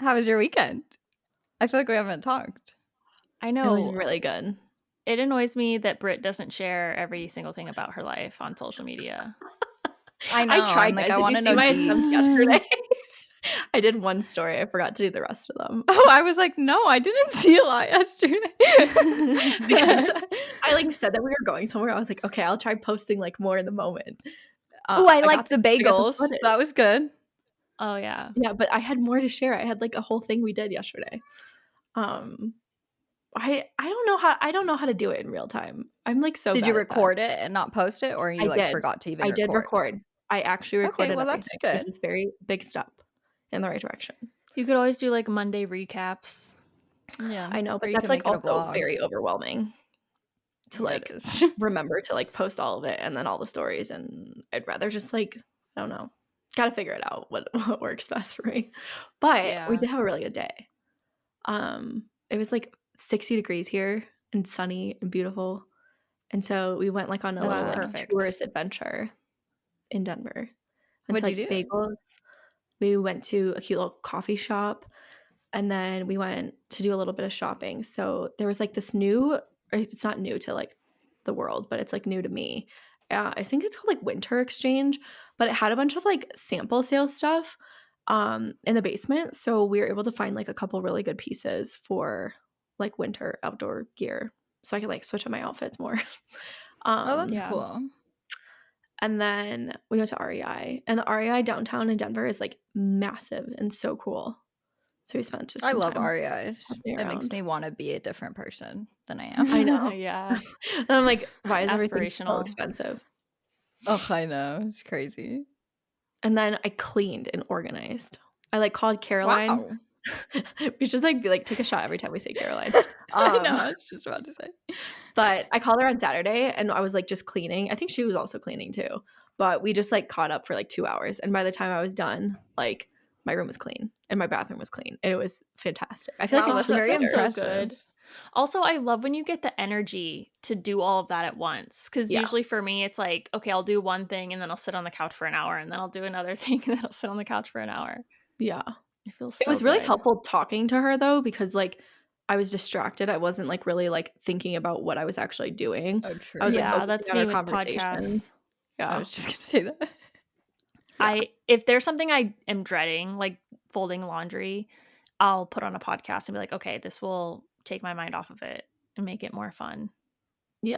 how was your weekend? I feel like we haven't talked. I It was know. really good. It annoys me that Britt doesn't share every single thing about her life on social media. I know. I tried, I'm like, guys. I Did want you to see know my attempt deets. yesterday? I did one story. I forgot to do the rest of them. Oh, I was like, no, I didn't see a lot yesterday. Because I like said that we were going somewhere. I was like, okay, I'll try posting like more in the moment. Oh, I got liked the I got bagels. footage. That was good. Oh, yeah. Yeah, but I had more to share. I had like a whole thing we did yesterday. I don't know how to do it in real time. I'm like so Did bad you at that. record it and not post it, or you I like did. forgot to even I record? did record. I actually recorded well, that's everything, good. which is a very big step in the right direction. You could always do like Monday recaps. Yeah, I know, or but you that's can like make it a also vlog. very overwhelming to Yeah, like it is. remember to like post all of it and then all the stories, and I'd rather just like, I don't know. Gotta figure it out what works best for me. But we Yeah. did have a really good day. It was like 60 degrees here and sunny and beautiful. And so we went like on a That's little like perfect. tourist adventure in Denver. Went to What'd like you do? bagels. We went to a cute little coffee shop, and then we went to do a little bit of shopping. So there was like this new, or it's not new to like the world, but it's like new to me. I think it's called like Winter Exchange, but it had a bunch of like sample sales stuff in the basement. So we were able to find like a couple really good pieces for like winter outdoor gear, so I could like switch up my outfits more. Oh, that's Yeah. cool. And then we went to REI, and the REI downtown in Denver is like massive and so cool. So we spent just I some love time REI's. shopping It makes around. me want to be a different person than I am. I know. Yeah. And I'm like, why is everything so Aspirational. expensive? Oh, I know. It's crazy. And then I cleaned and organized. I like called Caroline. Wow. We should like be like take a shot every time we say Caroline. I know. I was just about to say. But I called her on Saturday, and I was like just cleaning. I think she was also cleaning too. But we just like caught up for like 2 hours. And by the time I was done, like my room was clean and my bathroom was clean. And it was fantastic. I feel Wow, like that's a very sister. so impressive. good. Also, I love when you get the energy to do all of that at once. Because Yeah. usually for me, it's like, okay, I'll do one thing and then I'll sit on the couch for an hour, and then I'll do another thing and then I'll sit on the couch for an hour. Yeah. It feels so It was really good. helpful talking to her though, because like I was distracted. I wasn't like really like thinking about what I was actually doing. Oh, true. I was like Yeah, focusing that's on me our with conversation. podcasts. Yeah. I was just gonna say that. Yeah. If there's something I am dreading, like folding laundry, I'll put on a podcast and be like, okay, this will take my mind off of it and make it more fun. Yeah.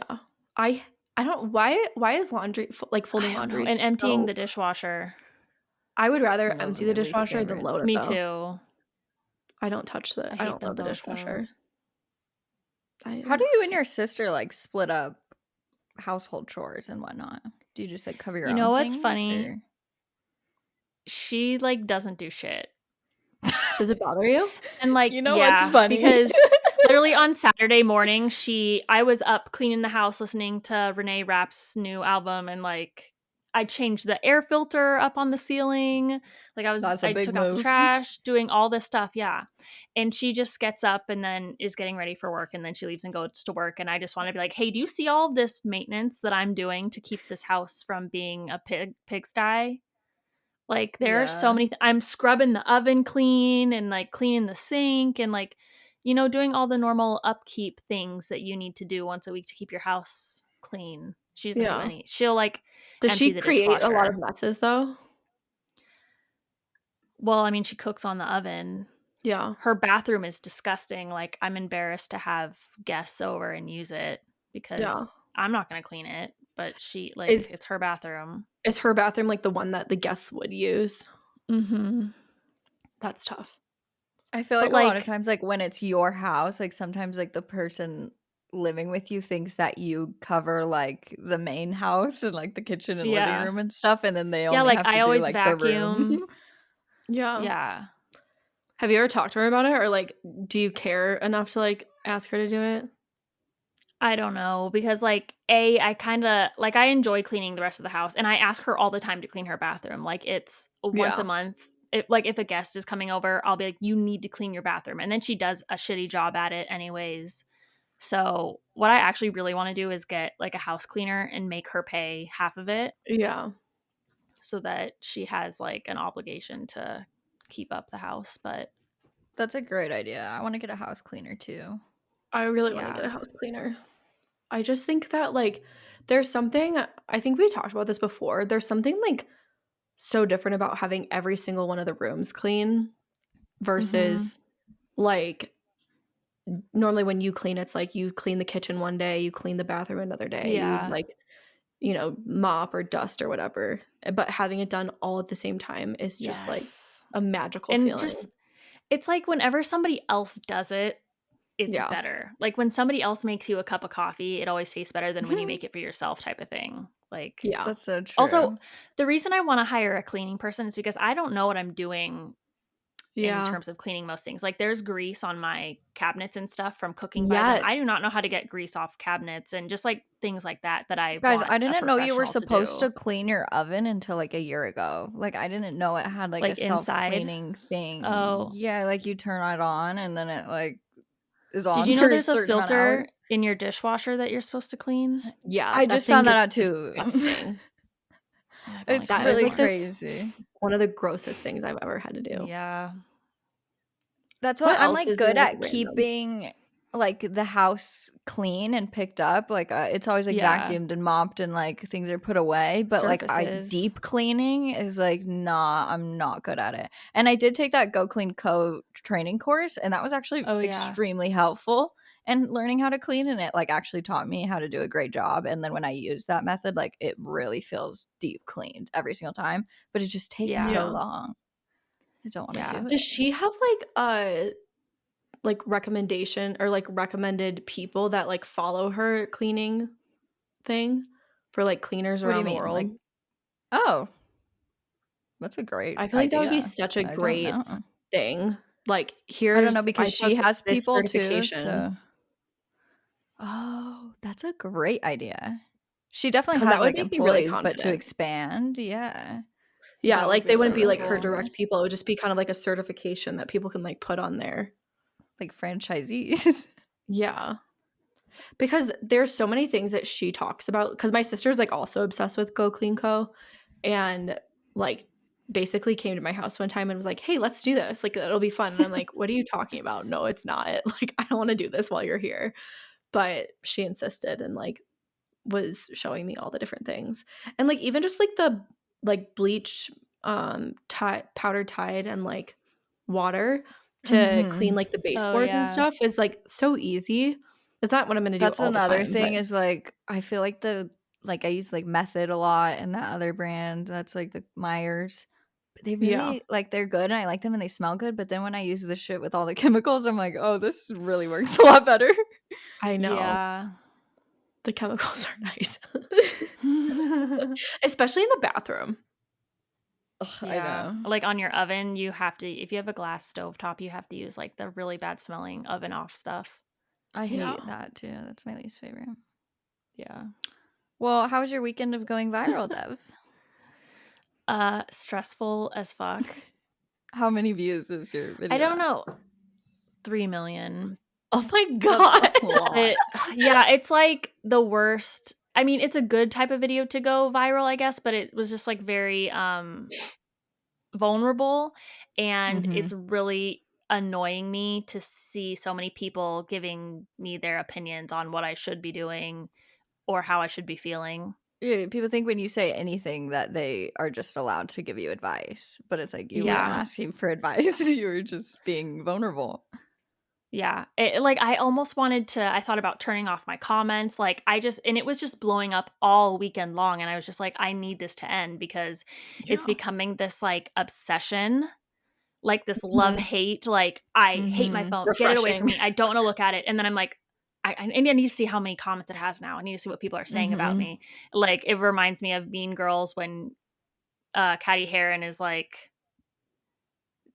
I don't why is laundry like folding I don't know. laundry And emptying so the dishwasher. I would rather Those empty are the my least dishwasher than load favorites. it Me though. too. I don't touch I I hate don't them load the both, dishwasher. How do you and your sister like split up household chores and whatnot? Do you just like cover your You own know what's things? funny? Or? She like doesn't do shit. Does it bother you? And like, You know yeah, what's funny? because literally on Saturday morning, I was up cleaning the house, listening to Renee Rapp's new album, and like I changed the air filter up on the ceiling. Like That's a I big took out the move. trash, doing all this stuff. Yeah. And she just gets up and then is getting ready for work, and then she leaves and goes to work. And I just want to be like, hey, do you see all of this maintenance that I'm doing to keep this house from being a pigsty? Like there are so Yeah. many I'm scrubbing the oven clean and like cleaning the sink and like, you know, doing all the normal upkeep things that you need to do once a week to keep your house clean. She doesn't do Yeah. any. She'll like Does empty she the create a lot of dishwasher. messes though? Well, I mean, she cooks on the oven. Yeah. Her bathroom is disgusting. Like I'm embarrassed to have guests over and use it because I'm not going to clean it, but she like it's her bathroom. Is her bathroom like the one that the guests would use? Mm-hmm. That's tough. I feel like But, a lot of like- times, like when it's your house, like sometimes like the person living with you thinks that you cover like the main house and like the kitchen and Yeah. living room and stuff, and then they only like have to I do always like the vacuum. room. Yeah. Yeah. Have you ever talked to her about it, or like do you care enough to like ask her to do it? I don't know, because like I kind of like I enjoy cleaning the rest of the house, and I ask her all the time to clean her bathroom. Like it's once a month. If a guest is coming over, I'll be like, you need to clean your bathroom, and then she does a shitty job at it anyways. So what I actually really want to do is get like a house cleaner and make her pay half of it. Yeah. So that she has like an obligation to keep up the house. But That's a great idea. I want to get a house cleaner too. I really want to get a house cleaner. I just think that like there's something, I think we talked about this before. There's something like so different about having every single one of the rooms clean versus like normally when you clean, it's like you clean the kitchen one day, you clean the bathroom another day, you like, you know, mop or dust or whatever. But having it done all at the same time is just like a magical feeling. Just it's like whenever somebody else does it, it's better. Like when somebody else makes you a cup of coffee, it always tastes better than when you make it for yourself type of thing. Like, yeah, that's so true. Also, the reason I want to hire a cleaning person is because I don't know what I'm doing in terms of cleaning most things. Like there's grease on my cabinets and stuff from cooking by them. I do not know how to get grease off cabinets and just like things like that I Guys, want I didn't know you were supposed to to clean your oven until like a year ago. Like I didn't know it had like a self-cleaning thing. Oh. Yeah, like you turn it on and then it like is on. Did you know for there's a filter hours. in your dishwasher that you're supposed to clean? Yeah, I just found that out too. Disgusting. It's really crazy. One of the grossest things I've ever had to do. Yeah. That's why I'm like good at keeping like the house clean and picked up. Like it's always like vacuumed and mopped and like things are put away. But like deep cleaning is like I'm not good at it. And I did take that Go Clean Co training course, and that was actually extremely helpful. And learning how to clean, and it like actually taught me how to do a great job. And then when I use that method, like it really feels deep cleaned every single time. But it just takes so long. I don't want to do it. Does she have like recommendation or like recommended people that like follow her cleaning thing for like cleaners around the world? Like, oh, that's a great I feel like that would be such a great thing. Like here's I don't know, because she has people too. So. Oh, that's a great idea. She definitely has like employees, but to expand, yeah, like they wouldn't be like her direct people. It would just be kind of like a certification that people can like put on there. Like franchisees. Yeah. Because there's so many things that she talks about. Because my sister's like also obsessed with Go Clean Co. And like basically came to my house one time and was like, hey, let's do this. Like it'll be fun. And I'm like, what are you talking about? No, it's not. Like I don't want to do this while you're here. But she insisted and like was showing me all the different things. And like even just like the like bleach powdered Tide and like water to clean like the baseboards and stuff is like so easy. It's not what I'm gonna do. That's all another the time, thing is like I feel like I use like Method a lot, and that other brand that's like the Myers. But they really like they're good and I like them and they smell good. But then when I use the shit with all the chemicals, I'm like, oh, this really works a lot better. I know. Yeah. The chemicals are nice. Especially in the bathroom. Ugh, I know. Like on your oven, you have to, if you have a glass stovetop, you have to use like the really bad smelling oven off stuff. I hate that too. That's my least favorite. Yeah. Well, how was your weekend of going viral, Dev? Stressful as fuck. How many views is your video? I don't know. 3 million. Oh my god. It's like the worst. I mean, it's a good type of video to go viral, I guess, but it was just like very vulnerable, and it's really annoying me to see so many people giving me their opinions on what I should be doing or how I should be feeling. Yeah, people think when you say anything that they are just allowed to give you advice, but it's like you weren't asking for advice. You were just being vulnerable. Yeah. I almost wanted to, I thought about turning off my comments. And it was just blowing up all weekend long. And I was just like, I need this to end because it's becoming this like obsession, like this love-hate. Like, I hate my phone. Refreshing. Get it away from me. I don't want to look at it. And then I'm like, I need to see how many comments it has now. I need to see what people are saying about me. Like, it reminds me of Mean Girls when Catty Heron is like,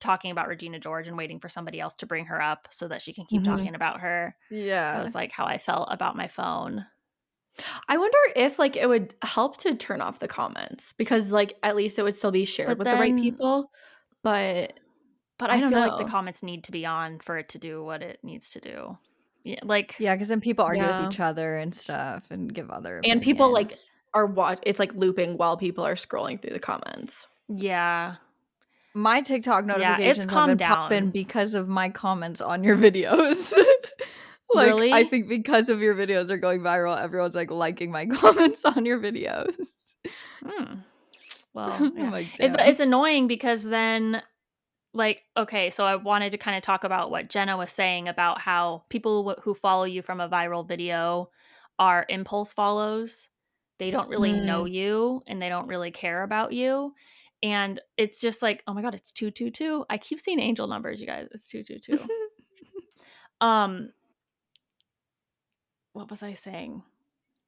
talking about Regina George and waiting for somebody else to bring her up so that she can keep talking about her. Yeah. That was like how I felt about my phone. I wonder if like it would help to turn off the comments because like at least it would still be shared with the right people. But I feel like the comments need to be on for it to do what it needs to do. Yeah, because then people argue with each other and stuff and give other opinions. And people like are it's like looping while people are scrolling through the comments. Yeah. My TikTok notifications it's have been down. popping because of my comments on your videos. Like, really? I think because of your videos are going viral, everyone's like liking my comments on your videos. Well, yeah. Like, it's annoying because then, like, okay, so I wanted to kind of talk about what Jenna was saying about how people who follow you from a viral video are impulse follows. They don't really know you and they don't really care about you. And it's just like, oh my God, it's 222. I keep seeing angel numbers, you guys. It's 222. What was I saying?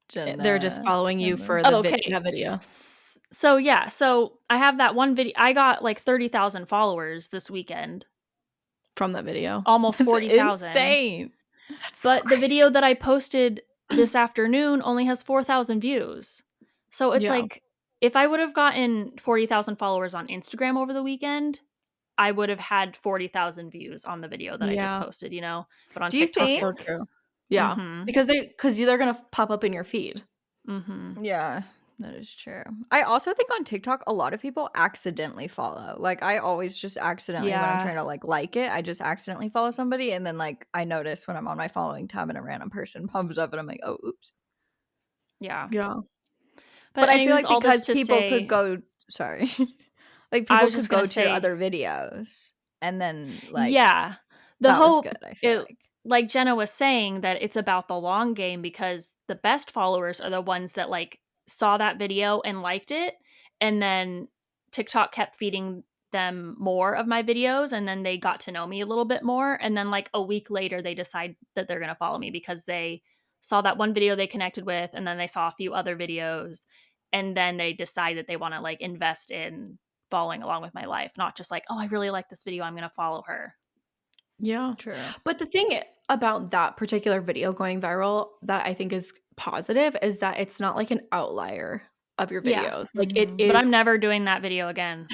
Jenna. They're just following you for the that video. So yeah, so I have that one video. I got like 30,000 followers this weekend from that video. Almost 40,000. Insane. That's but the video that I posted this afternoon only has 4,000 views. So it's like, if I would have gotten 40,000 followers on Instagram over the weekend, I would have had 40,000 views on the video that I just posted, you know? But on TikTok, it's so true. Yeah. Because they're going to pop up in your feed. Yeah, that is true. I also think on TikTok, a lot of people accidentally follow. Like, I always just accidentally, when I'm trying to like it, I just accidentally follow somebody. And then, like, I notice when I'm on my following tab and a random person pops up and I'm like, oh, oops. Yeah. Yeah. But I feel like because people could go, sorry. Like, people could go to your other videos and then, like, the hope, was good, I feel like Jenna was saying, that it's about the long game, because the best followers are the ones that like saw that video and liked it, and then TikTok kept feeding them more of my videos, and then they got to know me a little bit more, and then like a week later they decide that they're going to follow me because they saw that one video they connected with, and then they saw a few other videos, and then they decide that they want to like invest in following along with my life, not just like, oh, I really like this video, I'm going to follow her. Yeah, true. But the thing about that particular video going viral that I think is positive is that it's not like an outlier of your videos. Like, it is. But I'm never doing that video again.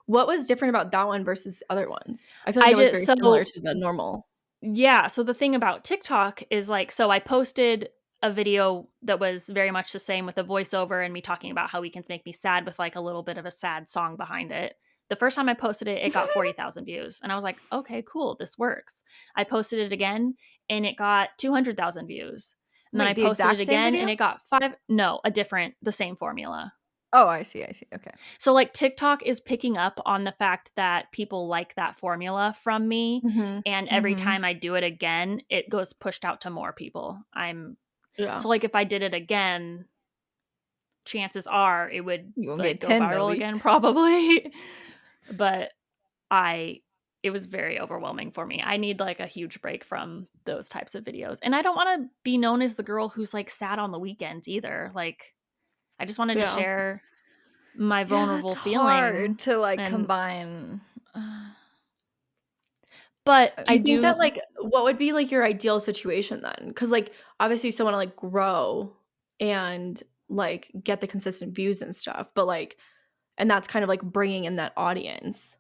What was different about that one versus other ones? I feel like it was very similar to the normal. Yeah. So the thing about TikTok is like, so I posted a video that was very much the same with a voiceover and me talking about how weekends make me sad with like a little bit of a sad song behind it. The first time I posted it, it got 40,000 views. And I was like, okay, cool, this works. I posted it again and it got 200,000 views. And then I posted it again and it got the same formula. Oh, I see. Okay. So like TikTok is picking up on the fact that people like that formula from me. And every time I do it again, it goes pushed out to more people. So like if I did it again, chances are it would like go viral again, probably. But it was very overwhelming for me. I need like a huge break from those types of videos. And I don't want to be known as the girl who's like sad on the weekends either. Like, I just wanted to share my vulnerable feeling. Hard to like combine. But do you think that like, what would be like your ideal situation then? Because like obviously you still want to like grow and like get the consistent views and stuff, but like, and that's kind of like bringing in that audience.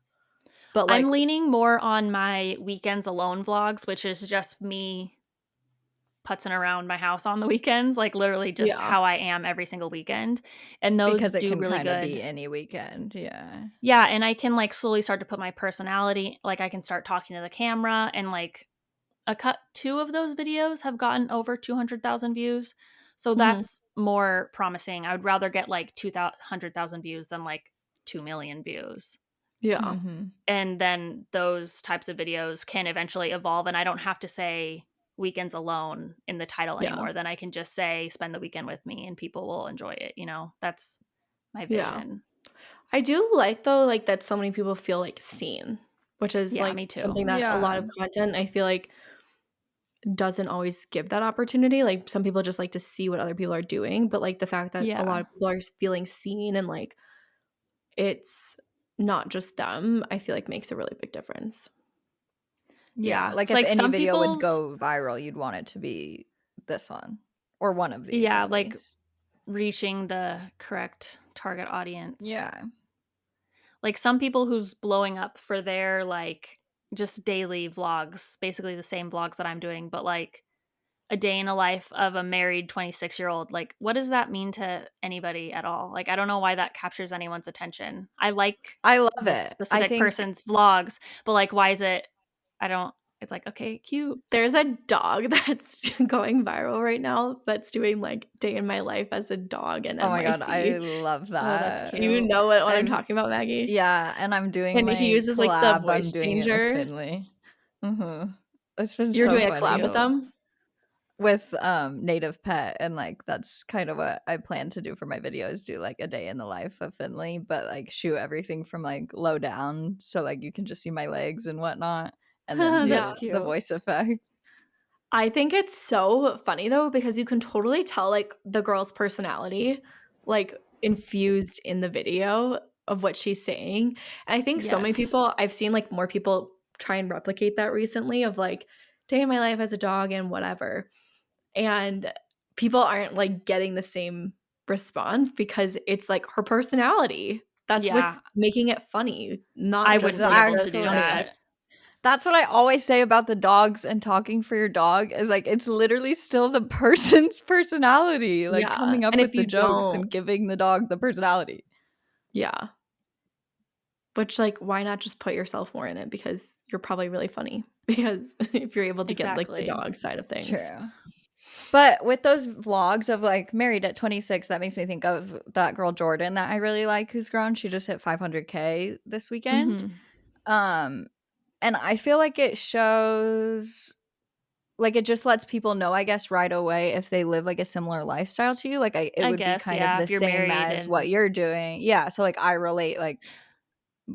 But like, I'm leaning more on my weekends alone vlogs, which is just me putzing around my house on the weekends, like literally just how I am every single weekend. And those because it do can really kind of good. Be any weekend, yeah, and I can like slowly start to put my personality, like I can start talking to the camera, and like two of those videos have gotten over 200,000 views, so that's more promising. I would rather get like 200,000 views than like 2 million views. And then those types of videos can eventually evolve, and I don't have to say weekends alone in the title anymore. Then I can just say spend the weekend with me and people will enjoy it, you know. That's my vision. I do like though, like that so many people feel like seen, which is like me too. Something that a lot of content I feel like doesn't always give that opportunity. Like some people just like to see what other people are doing, but like the fact that a lot of people are feeling seen and like it's not just them, I feel like makes a really big difference. Yeah, like if like any video would go viral, you'd want it to be this one or one of these. Yeah, like reaching the correct target audience. Yeah. Like some people who's blowing up for their like just daily vlogs, basically the same vlogs that I'm doing, but like a day in a life of a married 26-year-old. Like, what does that mean to anybody at all? Like, I don't know why that captures anyone's attention. I love this specific person's vlogs, but like, why is it? It's like, okay, cute. There's a dog that's going viral right now that's doing like day in my life as a dog in NYC. Oh my god, I love that. Oh, that's cute. Do you know what I'm talking about, Maggie? Yeah, and I'm doing and he uses like the voice changer. Finley. It's been You're so doing funny. a collab with them? With Native Pet, and like that's kind of what I plan to do for my videos, do like a day in the life of Finley, but like shoot everything from like low down, so like you can just see my legs and whatnot, and then the voice effect. I think it's so funny though, because you can totally tell like the girl's personality like infused in the video of what she's saying. And I think so many people, I've seen like more people try and replicate that recently of like day in my life as a dog and whatever. And people aren't like getting the same response because it's like her personality. That's what's making it funny. Not I wouldn't be able to do that. That's what I always say about the dogs and talking for your dog is like it's literally still the person's personality, like coming up with the jokes and giving the dog the personality. Yeah. Which like why not just put yourself more in it, because you're probably really funny, because if you're able to get like the dog side of things. True. But with those vlogs of like married at 26, that makes me think of that girl Jordan that I really like, who's grown. She just hit 500K this weekend. And I feel like it shows, like it just lets people know, I guess, right away if they live like a similar lifestyle to you. Like it would be kind of the same as what you're doing. Yeah. So like I relate like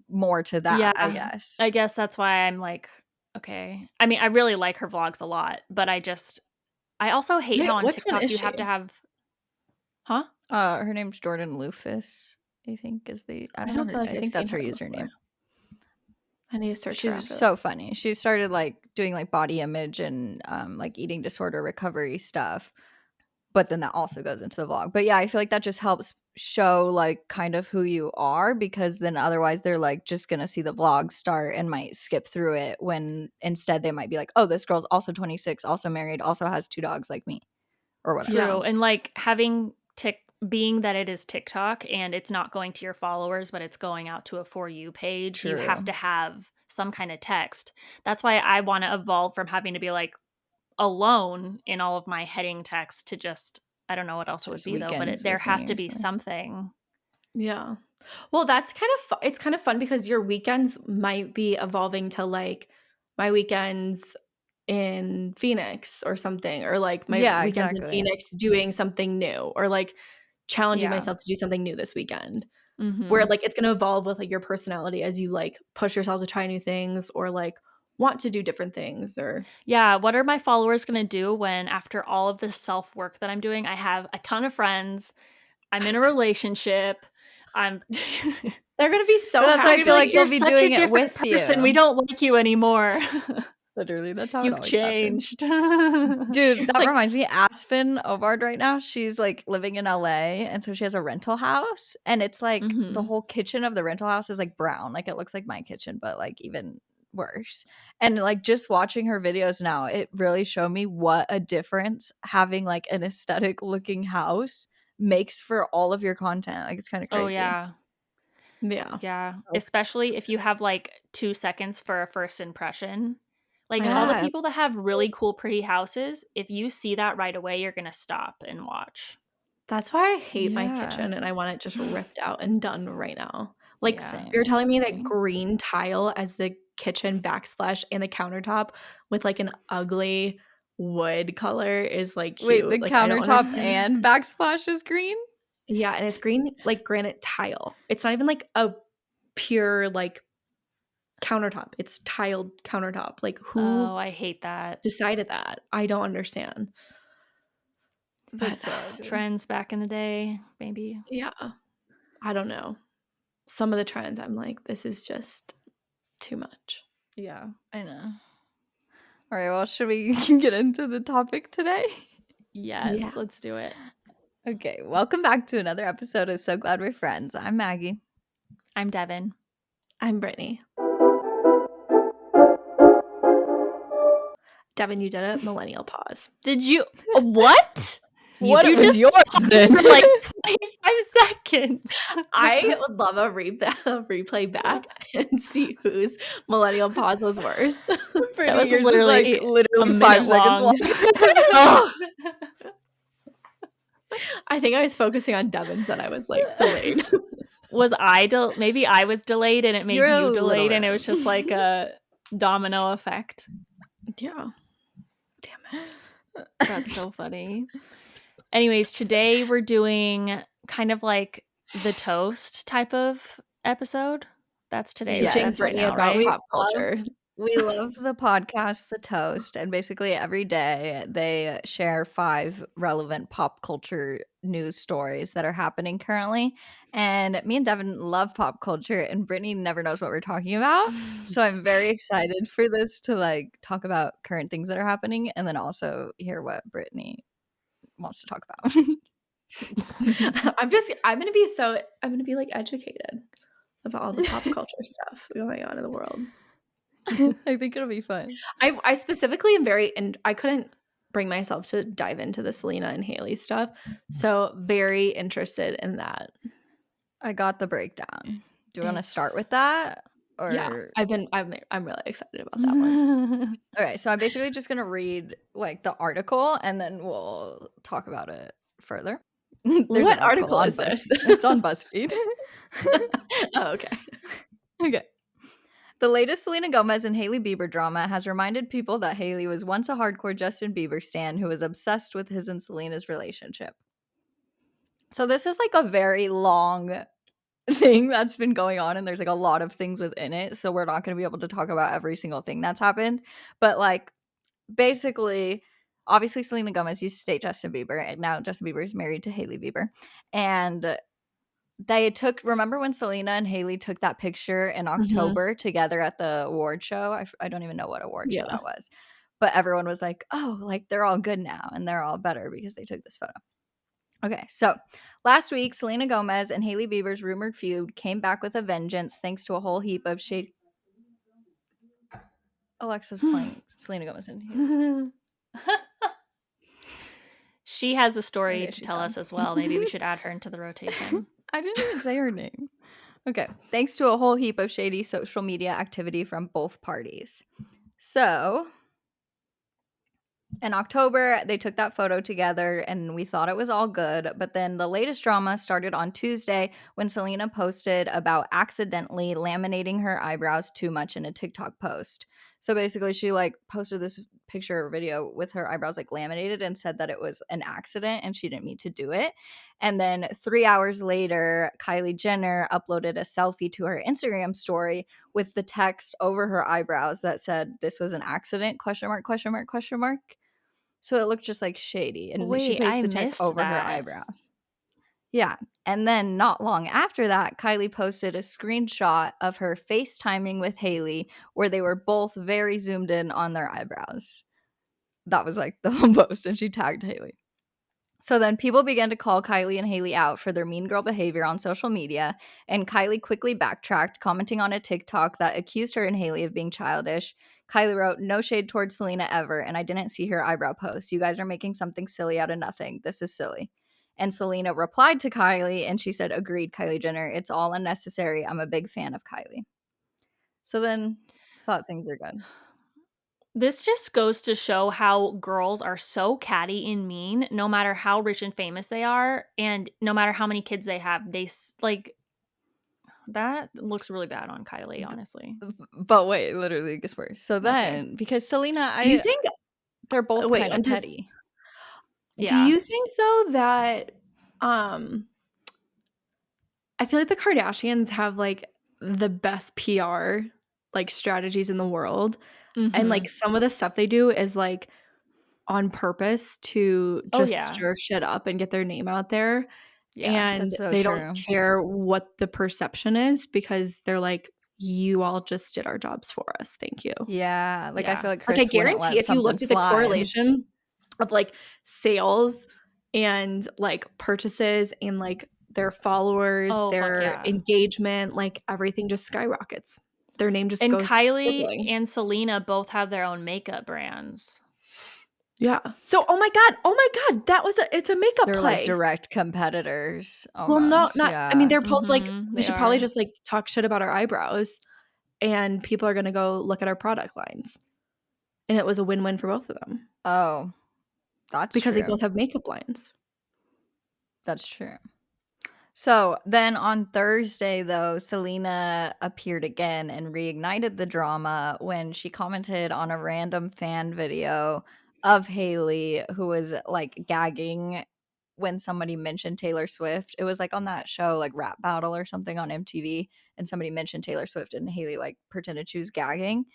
more to that, I guess. I guess that's why I'm like, okay. I mean, I really like her vlogs a lot, but I also hate how on TikTok you have to have. Huh? Her name's Jordan Lufus, I think is the. I don't know. I think that's her username. I need to search. She's so funny. She started like doing like body image and like eating disorder recovery stuff, but then that also goes into the vlog. But yeah, I feel like that just helps show like kind of who you are, because then otherwise they're like just gonna see the vlog start and might skip through it, when instead they might be like, oh, this girl's also 26, also married, also has 2 dogs like me, or whatever. True. And like having being that it is TikTok and it's not going to your followers, but it's going out to a For You page, you have to have some kind of text. That's why I want to evolve from having to be like alone in all of my heading text to just, I don't know what else it would be though, but there has to be something. Yeah. Well, that's kind of it's kind of fun because your weekends might be evolving to like my weekends in Phoenix or something, or like my weekends in Phoenix doing something new, or like challenging myself to do something new this weekend. Where like it's going to evolve with like your personality as you like push yourself to try new things, or like want to do different things. Or what are my followers going to do when after all of this self-work that I'm doing, I have a ton of friends, I'm in a relationship, they're going to be so happy. I feel like you'll be doing it with person. you. We don't like you anymore. Literally, that's how you've changed. Dude, that like, reminds me, Aspen Ovard right now, she's like living in LA, and so she has a rental house, and it's like the whole kitchen of the rental house is like brown, like it looks like my kitchen, but like even worse. And like just watching her videos now, it really showed me what a difference having like an aesthetic looking house makes for all of your content. Like it's kind of crazy. Oh yeah, especially if you have like 2 seconds for a first impression. Like all the people that have really cool, pretty houses, if you see that right away, you're going to stop and watch. That's why I hate my kitchen and I want it just ripped out and done right now. Like you're telling me that green tile as the kitchen backsplash and the countertop with like an ugly wood color is like cute. Wait, the like, countertop and backsplash is green? Yeah, and it's green like granite tile. It's not even like a pure like countertop. It's tiled countertop. Like who? Oh, I hate that. Decided that? I don't understand. But trends back in the day, maybe. Yeah, I don't know. Some of the trends, I'm like, this is just too much. Yeah, I know. All right, well, should we get into the topic today? Yes, let's do it. Okay, welcome back to another episode of So Glad We're Friends. I'm Maggie. I'm Devin. I'm Brittany. Devon, you did a millennial pause. Did you? What? What was just yours then? For like 25 seconds. I would love a replay back and see whose millennial pause was worse. That was literally 5 seconds long. Oh. I think I was focusing on Devon's and I was like delayed. Was I maybe I was delayed and it made you delayed and it was just like a domino effect. Yeah. Damn it. That's so funny. Anyways, today we're doing kind of like the toast type of episode. That's today. Yeah, that's right now, right? Pop culture. We love the podcast, The Toast, and basically every day they share 5 relevant pop culture news stories that are happening currently. And me and Devon love pop culture, and Brittany never knows what we're talking about. So I'm very excited for this to like talk about current things that are happening, and then also hear what Brittany wants to talk about. I'm gonna be like educated about all the pop culture stuff going on in the world. I think it'll be fun. I specifically am and I couldn't bring myself to dive into the Selena and Hailey stuff, so very interested in that. I got the breakdown. Do you want to start with that? Or yeah, I'm really excited about that one. Okay, so I'm basically just gonna read like the article and then we'll talk about it further. What article is this? It's on BuzzFeed. Oh, okay. Okay. The latest Selena Gomez and Hailey Bieber drama has reminded people that Hailey was once a hardcore Justin Bieber stan who was obsessed with his and Selena's relationship. So this is like a very long thing that's been going on, and there's like a lot of things within it. So we're not going to be able to talk about every single thing that's happened. But like basically, obviously Selena Gomez used to date Justin Bieber, and now Justin Bieber is married to Hailey Bieber. And remember when Selena and Hailey took that picture in October together at the award show? I don't even know what award show that was. But everyone was like, oh, like they're all good now and they're all better because they took this photo. Okay, so last week, Selena Gomez and Hailey Bieber's rumored feud came back with a vengeance thanks to a whole heap of shade. Alexa's playing Selena Gomez in here. She has a story to tell us as well. Maybe we should add her into the rotation. I didn't even say her name. Okay. Thanks to a whole heap of shady social media activity from both parties. So, in October, they took that photo together and we thought it was all good. But then the latest drama started on Tuesday when Selena posted about accidentally laminating her eyebrows too much in a TikTok post. So basically she like posted this picture or video with her eyebrows like laminated and said that it was an accident and she didn't mean to do it. And then 3 hours later, Kylie Jenner uploaded a selfie to her Instagram story with the text over her eyebrows that said this was an accident, ? So it looked just like shady. And she placed the text over her eyebrows. Yeah. And then not long after that, Kylie posted a screenshot of her FaceTiming with Hailey where they were both very zoomed in on their eyebrows. That was like the whole post, and she tagged Hailey. So then people began to call Kylie and Hailey out for their mean girl behavior on social media, and Kylie quickly backtracked, commenting on a TikTok that accused her and Hailey of being childish. Kylie wrote, "No shade towards Selena ever, and I didn't see her eyebrow post. You guys are making something silly out of nothing. This is silly." And Selena replied to Kylie, and she said, "Agreed, Kylie Jenner. It's all unnecessary. I'm a big fan of Kylie." So then, thought things are good. This just goes to show how girls are so catty and mean, no matter how rich and famous they are, and no matter how many kids they have. They like that looks really bad on Kylie, honestly. But wait, literally it gets worse. So then, because Selena, do you think they're both kind of petty? Do you think though that I feel like the Kardashians have like the best PR like strategies in the world, and like some of the stuff they do is like on purpose to just stir shit up and get their name out there. And they don't care what the perception is because they're like, you all just did our jobs for us. Thank you. Yeah. Like I feel like Chris I guarantee if you looked at the correlation of like sales and like purchases and like their followers, their engagement, like everything just skyrockets. their name just and goes Kylie sibling. and Selena both have their own makeup brands. Yeah. So, oh my god, it's a makeup They're play. like direct competitors. Well, not. Yeah. I mean, they're both like, we should probably just like talk shit about our eyebrows, and people are gonna go look at our product lines, and it was a win-win for both of them. Oh, that's because true. they both have makeup lines. That's true. So then on Thursday, though, Selena appeared again and reignited the drama when she commented on a random fan video of Hailey, who was like gagging when somebody mentioned Taylor Swift. It was like on that show, like Rap Battle or something on MTV, and somebody mentioned Taylor Swift, and Hailey like pretended she was gagging.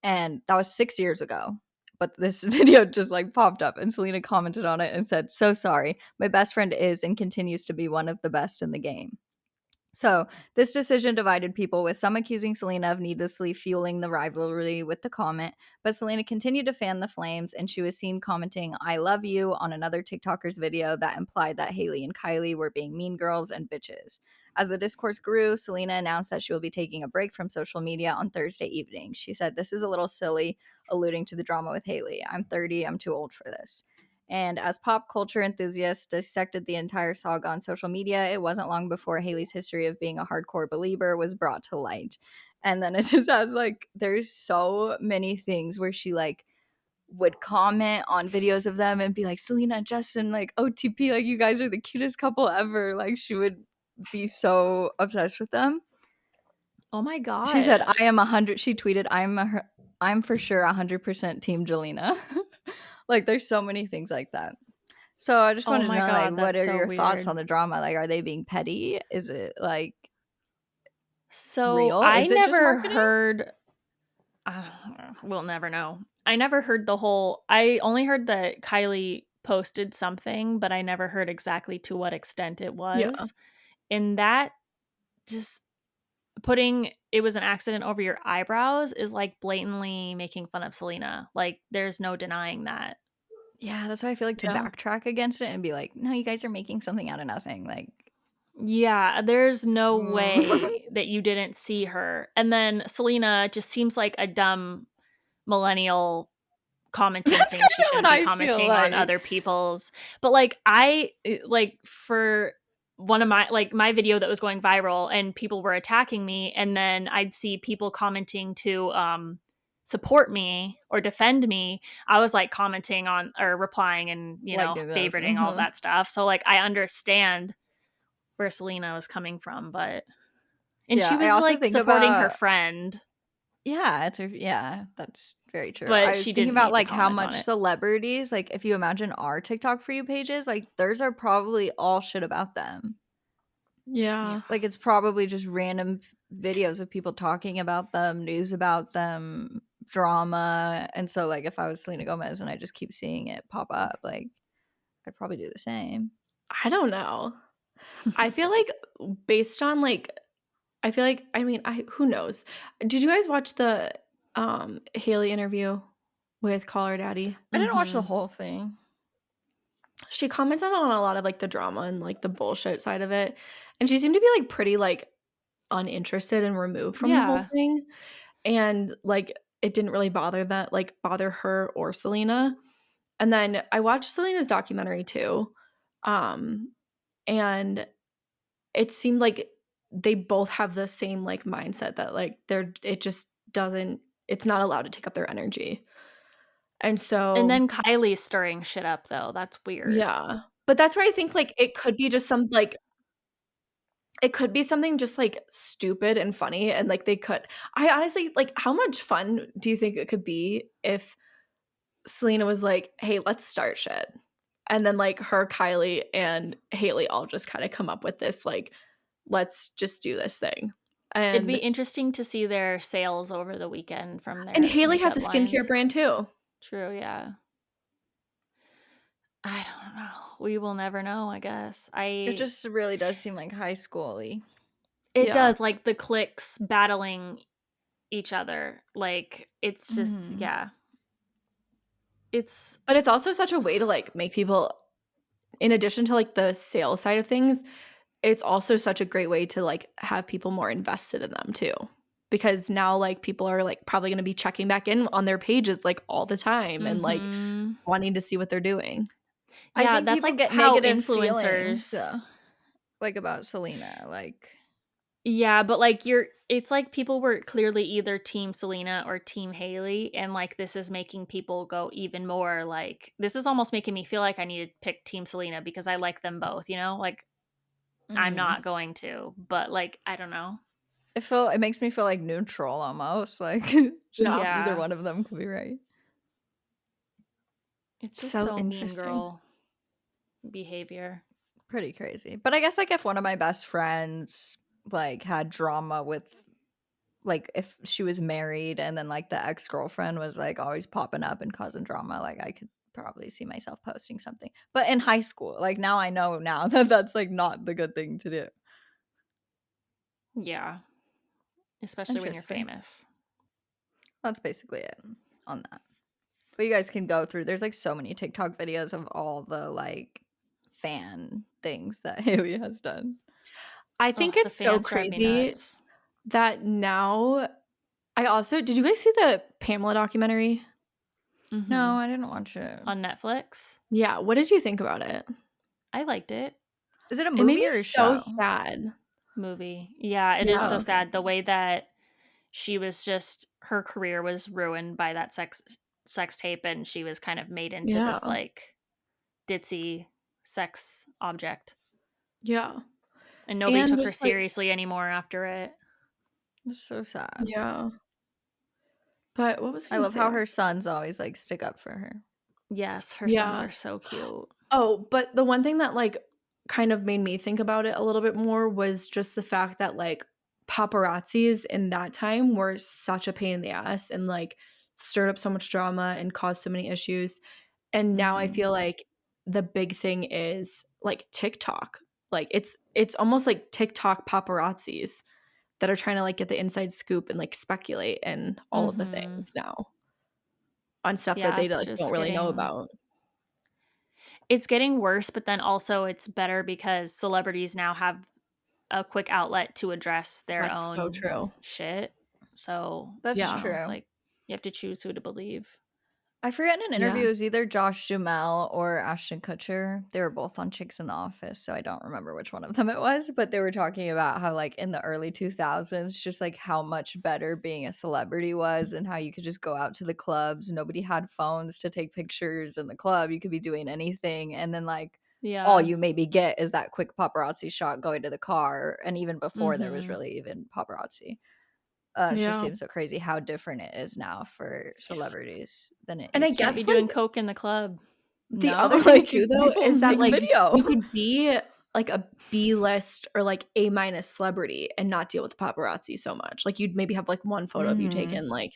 And that was 6 years ago. But this video just like popped up, and Selena commented on it and said, "So sorry. My best friend is and continues to be one of the best in the game." So this decision divided people, with some accusing Selena of needlessly fueling the rivalry with the comment, but Selena continued to fan the flames, and she was seen commenting "I love you" on another TikToker's video that implied that Hailey and Kylie were being mean girls and bitches. As the discourse grew, Selena announced that she will be taking a break from social media on Thursday evening. She said, "This is a little silly," alluding to the drama with Hailey. "I'm 30, I'm too old for this." And as pop culture enthusiasts dissected the entire saga on social media, it wasn't long before Hailey's history of being a hardcore believer was brought to light. And then it just has like, there's so many things where she like would comment on videos of them and be like, "Selena and Justin, like OTP, like you guys are the cutest couple ever." Like she would be so obsessed with them. Oh my god. She said, she tweeted, I'm for sure 100% team Jelena." Like there's so many things like that. So I just wanted to know, like, what are your thoughts on the drama? Like, are they being petty? Is it like real? I never heard. We'll never know. I never heard the whole. I only heard that Kylie posted something, but I never heard exactly to what extent it was. Yeah. And that just putting "it was an accident" over your eyebrows is like blatantly making fun of Selena. Like, there's no denying that. Yeah, that's why I feel like to backtrack against it and be like, "No, you guys are making something out of nothing." Like, yeah, there's no way that you didn't see her. And then Selena just seems like a dumb millennial commenting things she shouldn't be commenting on other people's. But like, for one of my video that was going viral and people were attacking me, and then I'd see people commenting to support me or defend me, I was like commenting on or replying and favoriting all that stuff. So like, I understand where Selena was coming from, but she was like supporting her friend. Yeah, that's very true. But I was thinking about like how much celebrities, like if you imagine our TikTok For You pages, like theirs are probably all shit about them. Yeah. Like it's probably just random videos of people talking about them, news about them, drama. And so like if I was Selena Gomez and I just keep seeing it pop up, like I'd probably do the same. I don't know. I feel like based on like, who knows? Did you guys watch the Hailey interview with Call Her Daddy? I didn't watch the whole thing. She commented on a lot of like the drama and like the bullshit side of it, and she seemed to be like pretty like uninterested and removed from the whole thing, and like it didn't really bother her or Selena. And then I watched Selena's documentary too, and it seemed like they both have the same like mindset that like it's not allowed to take up their energy. And then Kylie's stirring shit up though. That's weird. Yeah. But that's where I think like it could be just some like it could be something just like stupid and funny, and like I honestly like, how much fun do you think it could be if Selena was like, "Hey, let's start shit." And then like her, Kylie, and Hailey all just kind of come up with this like, let's just do this thing. And it'd be interesting to see their sales over the weekend from there. And Hailey has a skincare brand too. True, yeah. I don't know. We will never know, I guess. It just really does seem like high school-y. It does, like the cliques battling each other. Like it's just yeah. But it's also such a way to like make people, in addition to like the sales side of things, it's also such a great way to like have people more invested in them too, because now like people are like probably going to be checking back in on their pages like all the time and like wanting to see what they're doing. Yeah, I think that's like get how negative influencers feelings, like about Selena, like yeah, but like it's like people were clearly either team Selena or team Hailey, and like this is making people go even more like this is almost making me feel like I need to pick team Selena because I like them both, you know? Like I'm not going to, but like I don't know. It makes me feel like neutral almost, like either one of them could be right. It's just so mean girl behavior. Pretty crazy. But I guess like if one of my best friends like had drama with like if she was married and then like the ex-girlfriend was like always popping up and causing drama, like I could probably see myself posting something. But in high school, like now I know now that that's like not the good thing to do. Yeah. Especially when you're famous. That's basically it on that. But you guys can go through. There's like so many TikTok videos of all the like fan things that Hailey has done. I think it's so crazy that now did you guys see the Pamela documentary? No, I didn't watch it. On Netflix? Yeah. What did you think about it? I liked it. Is it a movie or a show? So sad. Movie. Yeah, it is so sad. The way that she was just her career was ruined by that sex tape, and she was kind of made into this like ditzy sex object. Yeah. And nobody took her seriously anymore after it. It's so sad. Yeah. But what was I love how her sons always like stick up for her. Yes, her sons are so cute. Oh, but the one thing that like kind of made me think about it a little bit more was just the fact that like paparazzis in that time were such a pain in the ass and like stirred up so much drama and caused so many issues. And now I feel like the big thing is like TikTok. Like it's almost like TikTok paparazzis that are trying to like get the inside scoop and like speculate and all of the things now on stuff that they like, don't really know about. It's getting worse, but then also it's better because celebrities now have a quick outlet to address their own shit. So that's true. It's like you have to choose who to believe. I forget in an interview it was either Josh Duhamel or Ashton Kutcher. They were both on Chicks in the Office, so I don't remember which one of them it was, but they were talking about how like in the early 2000s, just like how much better being a celebrity was and how you could just go out to the clubs. Nobody had phones to take pictures in the club. You could be doing anything. And then like all you maybe get is that quick paparazzi shot going to the car. And even before there was really even paparazzi. It just seems so crazy how different it is now for celebrities than it. And I guess be doing coke in the club. The other thing too, though, is that like you could be like a B-list or like A- celebrity and not deal with paparazzi so much. Like you'd maybe have like one photo of you taken like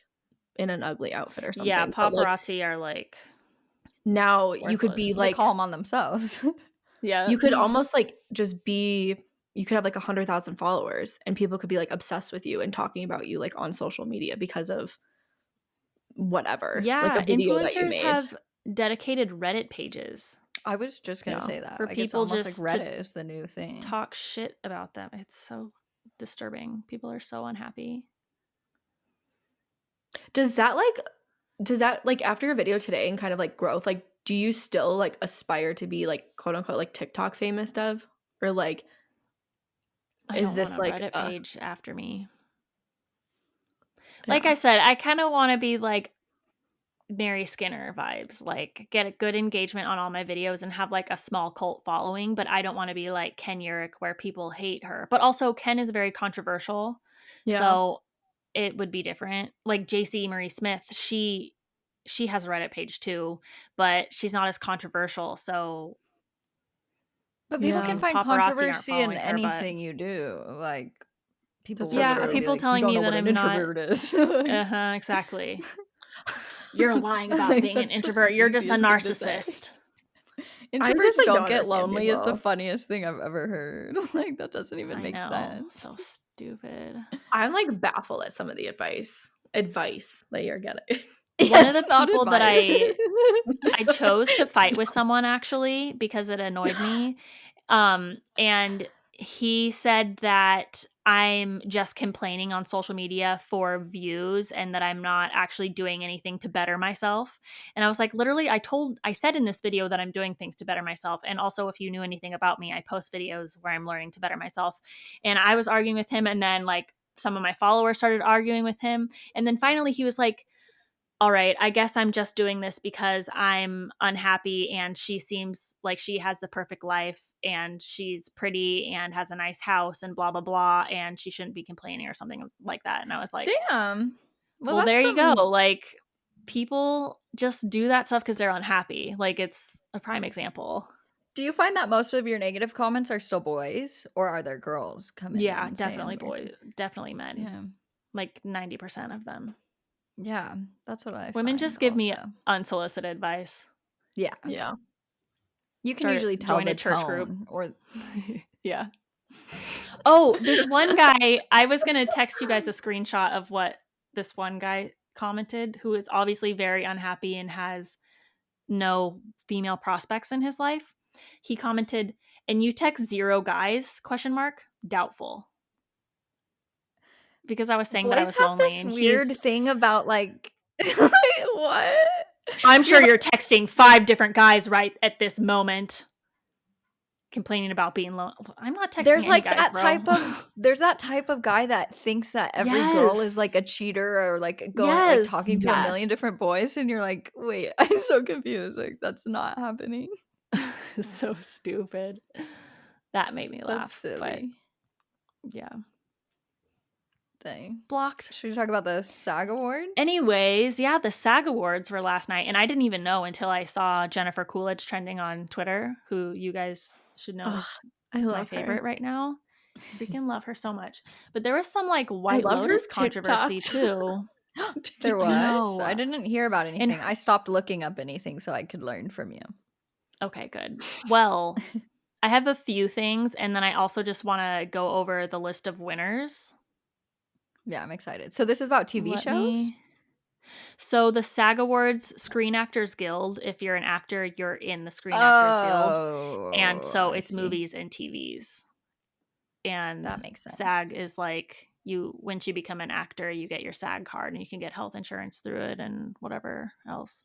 in an ugly outfit or something. Yeah, paparazzi are like now worthless. You could be like they call them on themselves. You could almost like just be. You could have like 100,000 followers and people could be like obsessed with you and talking about you like on social media because of whatever. Yeah, like a video influencers that you made. have dedicated Reddit pages. I was just gonna say that. For like, people it's almost just like Reddit is the new thing. Talk shit about them. It's so disturbing. People are so unhappy. Does that like after your video today and kind of like growth, like do you still like aspire to be like quote unquote like TikTok famous, Dev? Or like is this like a Reddit page after me? Like I said, I kind of want to be like Mary Skinner vibes, like get a good engagement on all my videos and have like a small cult following, but I don't want to be like Ken Urich where people hate her. But also Ken is very controversial. So it would be different. Like JC Marie Smith, she has a Reddit page too, but she's not as controversial. So but people can find controversy in anything you do. Like people people like, telling me that I'm introvert not is. Exactly. You're lying about being an introvert. You're just a narcissist. Introverts don't get lonely is the funniest thing I've ever heard. Like that doesn't even make sense. So stupid. I'm like baffled at some of the advice that you're getting. One of the people that I chose to fight with someone actually because it annoyed me. And he said that I'm just complaining on social media for views and that I'm not actually doing anything to better myself. And I was like, literally, I said in this video that I'm doing things to better myself. And also, if you knew anything about me, I post videos where I'm learning to better myself. And I was arguing with him, and then like some of my followers started arguing with him. And then finally he was like, all right, I guess I'm just doing this because I'm unhappy and she seems like she has the perfect life and she's pretty and has a nice house and blah, blah, blah. And she shouldn't be complaining or something like that. And I was like, damn. Well there you go. Like, people just do that stuff because they're unhappy. Like, it's a prime example. Do you find that most of your negative comments are still boys, or are there girls coming? Yeah, definitely boys. Definitely men. Yeah. Like 90% of them. Yeah, that's what I Women find just give me unsolicited advice. Yeah. Yeah. You can usually tell join the a church tone, group. Or yeah. Oh, this one guy, I was going to text you guys a screenshot of what this one guy commented, who is obviously very unhappy and has no female prospects in his life. He commented, "And you text 0 guys, ? Doubtful." Because I was saying boys that I was have lonely. This and weird thing about like what? I'm sure you're texting 5 different guys right at this moment, complaining about being lonely. I'm not texting There's any like guys, that bro. there's that type of guy that thinks that every girl is like a cheater, or like going like talking to a million different boys, and you're like, wait, I'm so confused. Like, that's not happening. So stupid. That made me laugh. That's silly. But yeah. Thing. Blocked. Should we talk about the SAG Awards? Anyways, yeah, the SAG Awards were last night, and I didn't even know until I saw Jennifer Coolidge trending on Twitter, who you guys should know is my favorite right now. Freaking love her so much. But there was some like White Lotus controversy too. There was? I didn't hear about anything. I stopped looking up anything so I could learn from you. Okay, good. Well, I have a few things, and then I also just want to go over the list of winners. Yeah, I'm excited. So this is about TV shows? So the SAG Awards Screen Actors Guild, if you're an actor, you're in the Screen Actors Guild. And so it's movies and TVs. And that makes sense. SAG is like, once you become an actor, you get your SAG card and you can get health insurance through it and whatever else.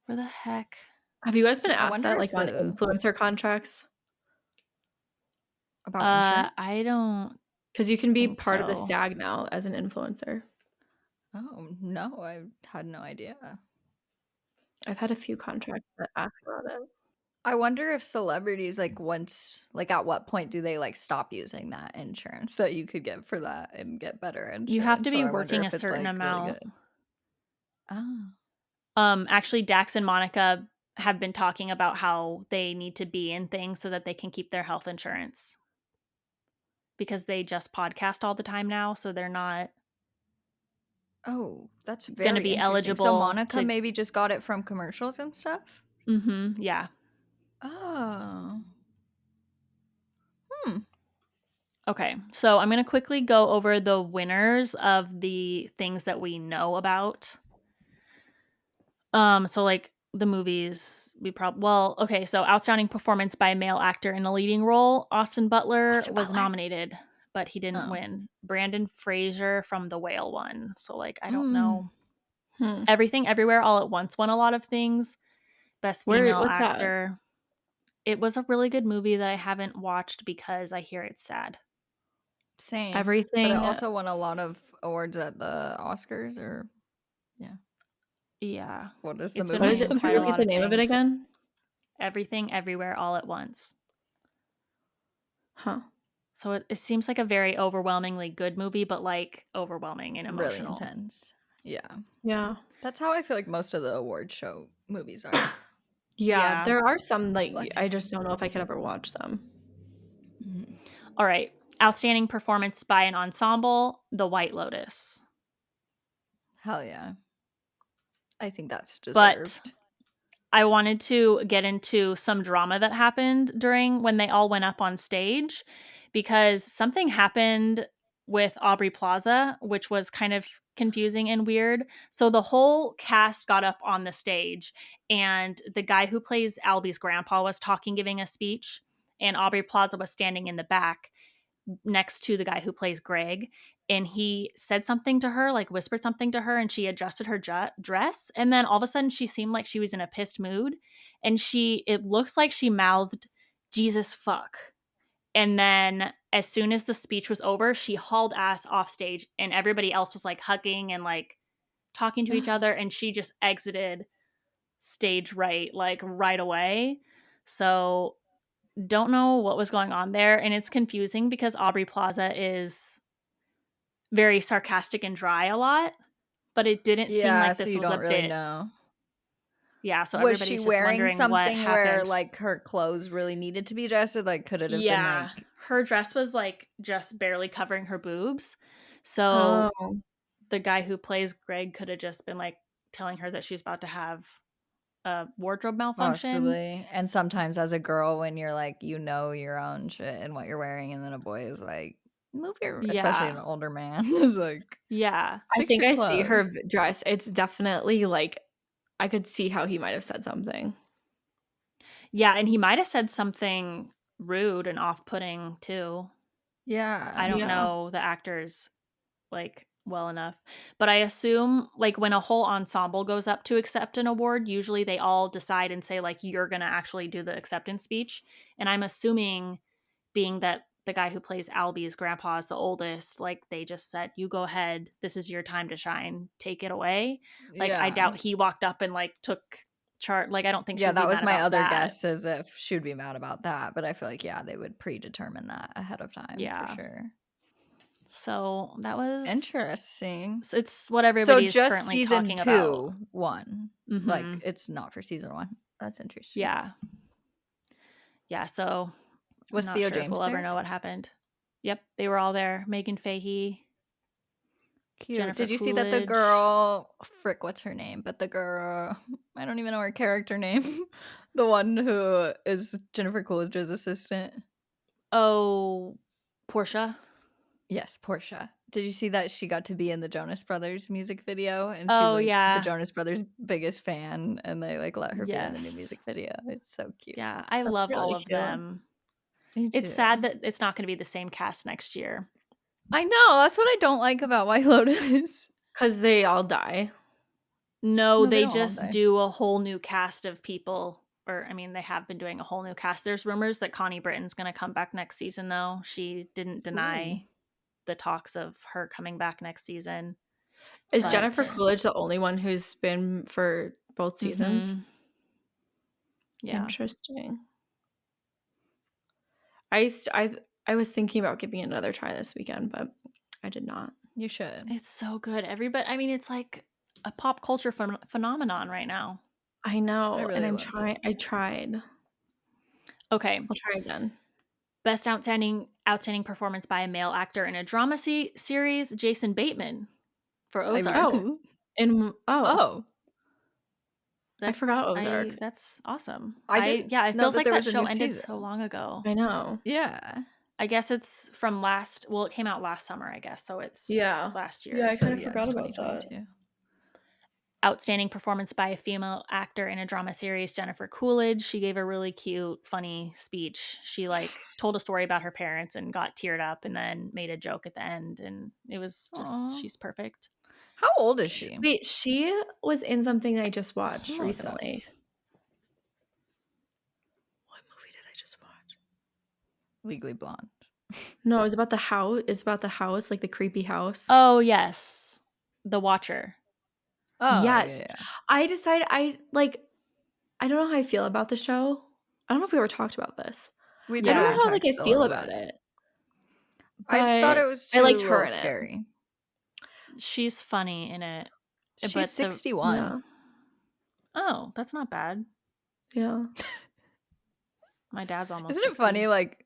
Where the heck? Have you guys been asked that, like, on influencer contracts? About insurance? I don't. Because you can be part of the SAG now as an influencer. Oh, no, I had no idea. I've had a few contracts that ask about it. I wonder if celebrities, like, once, like, at what point do they, like, stop using that insurance that you could get for that and get better insurance? You have to be working a certain amount. Really actually, Dax and Monica have been talking about how they need to be in things so that they can keep their health insurance. Because they just podcast all the time now, so they're not. Oh, that's very going to be eligible. So Monica maybe just got it from commercials and stuff? Mm-hmm, yeah. Oh. Okay, so I'm going to quickly go over the winners of the things that we know about. So like the movies, so outstanding performance by a male actor in a leading role. Austin Butler was nominated, but he didn't win. Brandon Fraser from The Whale won. So like, I don't know. Everything Everywhere All at Once won a lot of things. Best female actor. That? It was a really good movie that I haven't watched because I hear it's sad. Same. Everything. But it also won a lot of awards at the Oscars, or yeah. What is the movie? What is it? Can you repeat the name of it again? Everything Everywhere All at Once. Huh. So it seems like a very overwhelmingly good movie, but like overwhelming and emotional. Really intense. Yeah. Yeah. That's how I feel like most of the award show movies are. Yeah, there are some, like, I just don't know if I could ever watch them. Mm-hmm. All right. Outstanding performance by an ensemble, The White Lotus. Hell yeah. I think that's deserved. But I wanted to get into some drama that happened during when they all went up on stage, because something happened with Aubrey Plaza, which was kind of confusing and weird. So the whole cast got up on the stage, and the guy who plays Albie's grandpa was talking, giving a speech, and Aubrey Plaza was standing in the back. next to the guy who plays Greg, and he said something to her, like whispered something to her, and she adjusted her dress, and then all of a sudden she seemed like she was in a pissed mood, and it looks like she mouthed Jesus fuck. And then as soon as the speech was over, she hauled ass off stage, and everybody else was like hugging and like talking to each other, and she just exited stage right, like right away. So don't know what was going on there, and it's confusing because Aubrey Plaza is very sarcastic and dry a lot, but it didn't seem like this so you was don't a really bit. know. Yeah, so was everybody's she just wearing wondering something what happened. where like her clothes really needed to be adjusted? Like, could it have been like her dress was like just barely covering her boobs, so the guy who plays Greg could have just been like telling her that she's about to have a wardrobe malfunction. Possibly. And sometimes as a girl, when you're like, you know your own shit and what you're wearing, and then a boy is like, move your, especially an older man, is like, I think I see her dress. It's definitely like, I could see how he might have said something. Yeah, and he might have said something rude and off-putting too. Yeah. I don't know the actors like well enough, but I assume like when a whole ensemble goes up to accept an award, usually they all decide and say like, you're gonna actually do the acceptance speech. And I'm assuming, being that the guy who plays Albie's grandpa is the oldest, like they just said, you go ahead, this is your time to shine, take it away. Like I doubt he walked up and like took chart. Like I don't think that was my other guess, as if she would be mad about that, but I feel like they would predetermine that ahead of time, for sure. So that was interesting. It's what everybody is currently season talking 2 about. One. Like it's not for season 1. That's interesting. Yeah, so was Theo James we'll ever know what happened. Yep, they were all there. Megan Fahey. Cute. Jennifer Did you Coolidge. See that the girl, frick, what's her name? But the girl, I don't even know her character name. The one who is Jennifer Coolidge's assistant. Oh, Portia. Yes, Portia. Did you see that she got to be in the Jonas Brothers music video? And she's like the Jonas Brothers' biggest fan, and they like let her be in the new music video. It's so cute. Yeah, That's love really all of them. It's sad that it's not going to be the same cast next year. I know. That's what I don't like about White Lotus. Because they all die. No, they just do a whole new cast of people. Or, I mean, they have been doing a whole new cast. There's rumors that Connie Britton's going to come back next season, though. She didn't deny the talks of her coming back next season. Is Jennifer Coolidge the only one who's been for both seasons? Yeah. Interesting. I was thinking about giving it another try this weekend, but I did not. You should. It's so good. I mean, it's like a pop culture phenomenon right now. I know, and I tried. Okay. I'll try again. Best outstanding performance by a male actor in a drama series, Jason Bateman for Ozark. I forgot Ozark. That's awesome. It feels like that show ended so long ago. I know. Yeah. I guess it's from it came out last summer, I guess. So it's last year. Yeah, I kind of forgot about that. Outstanding performance by a female actor in a drama series, Jennifer Coolidge. She gave a really cute, funny speech. She like told a story about her parents and got teared up and then made a joke at the end. And it was just, she's perfect. How old is she? Wait, she was in something I just watched recently. What movie did I just watch? Legally Blonde. No, it's about the house. It's about the house, like the creepy house. Oh, yes. The Watcher. Oh, yes. Yeah. I decided I don't know how I feel about the show. I don't know if we ever talked about this. I don't know how I feel about it. I thought it was I liked her in scary. She's funny in it. She's 61. Yeah. Oh, that's not bad. Yeah. My dad's almost Isn't 60. it funny? Like,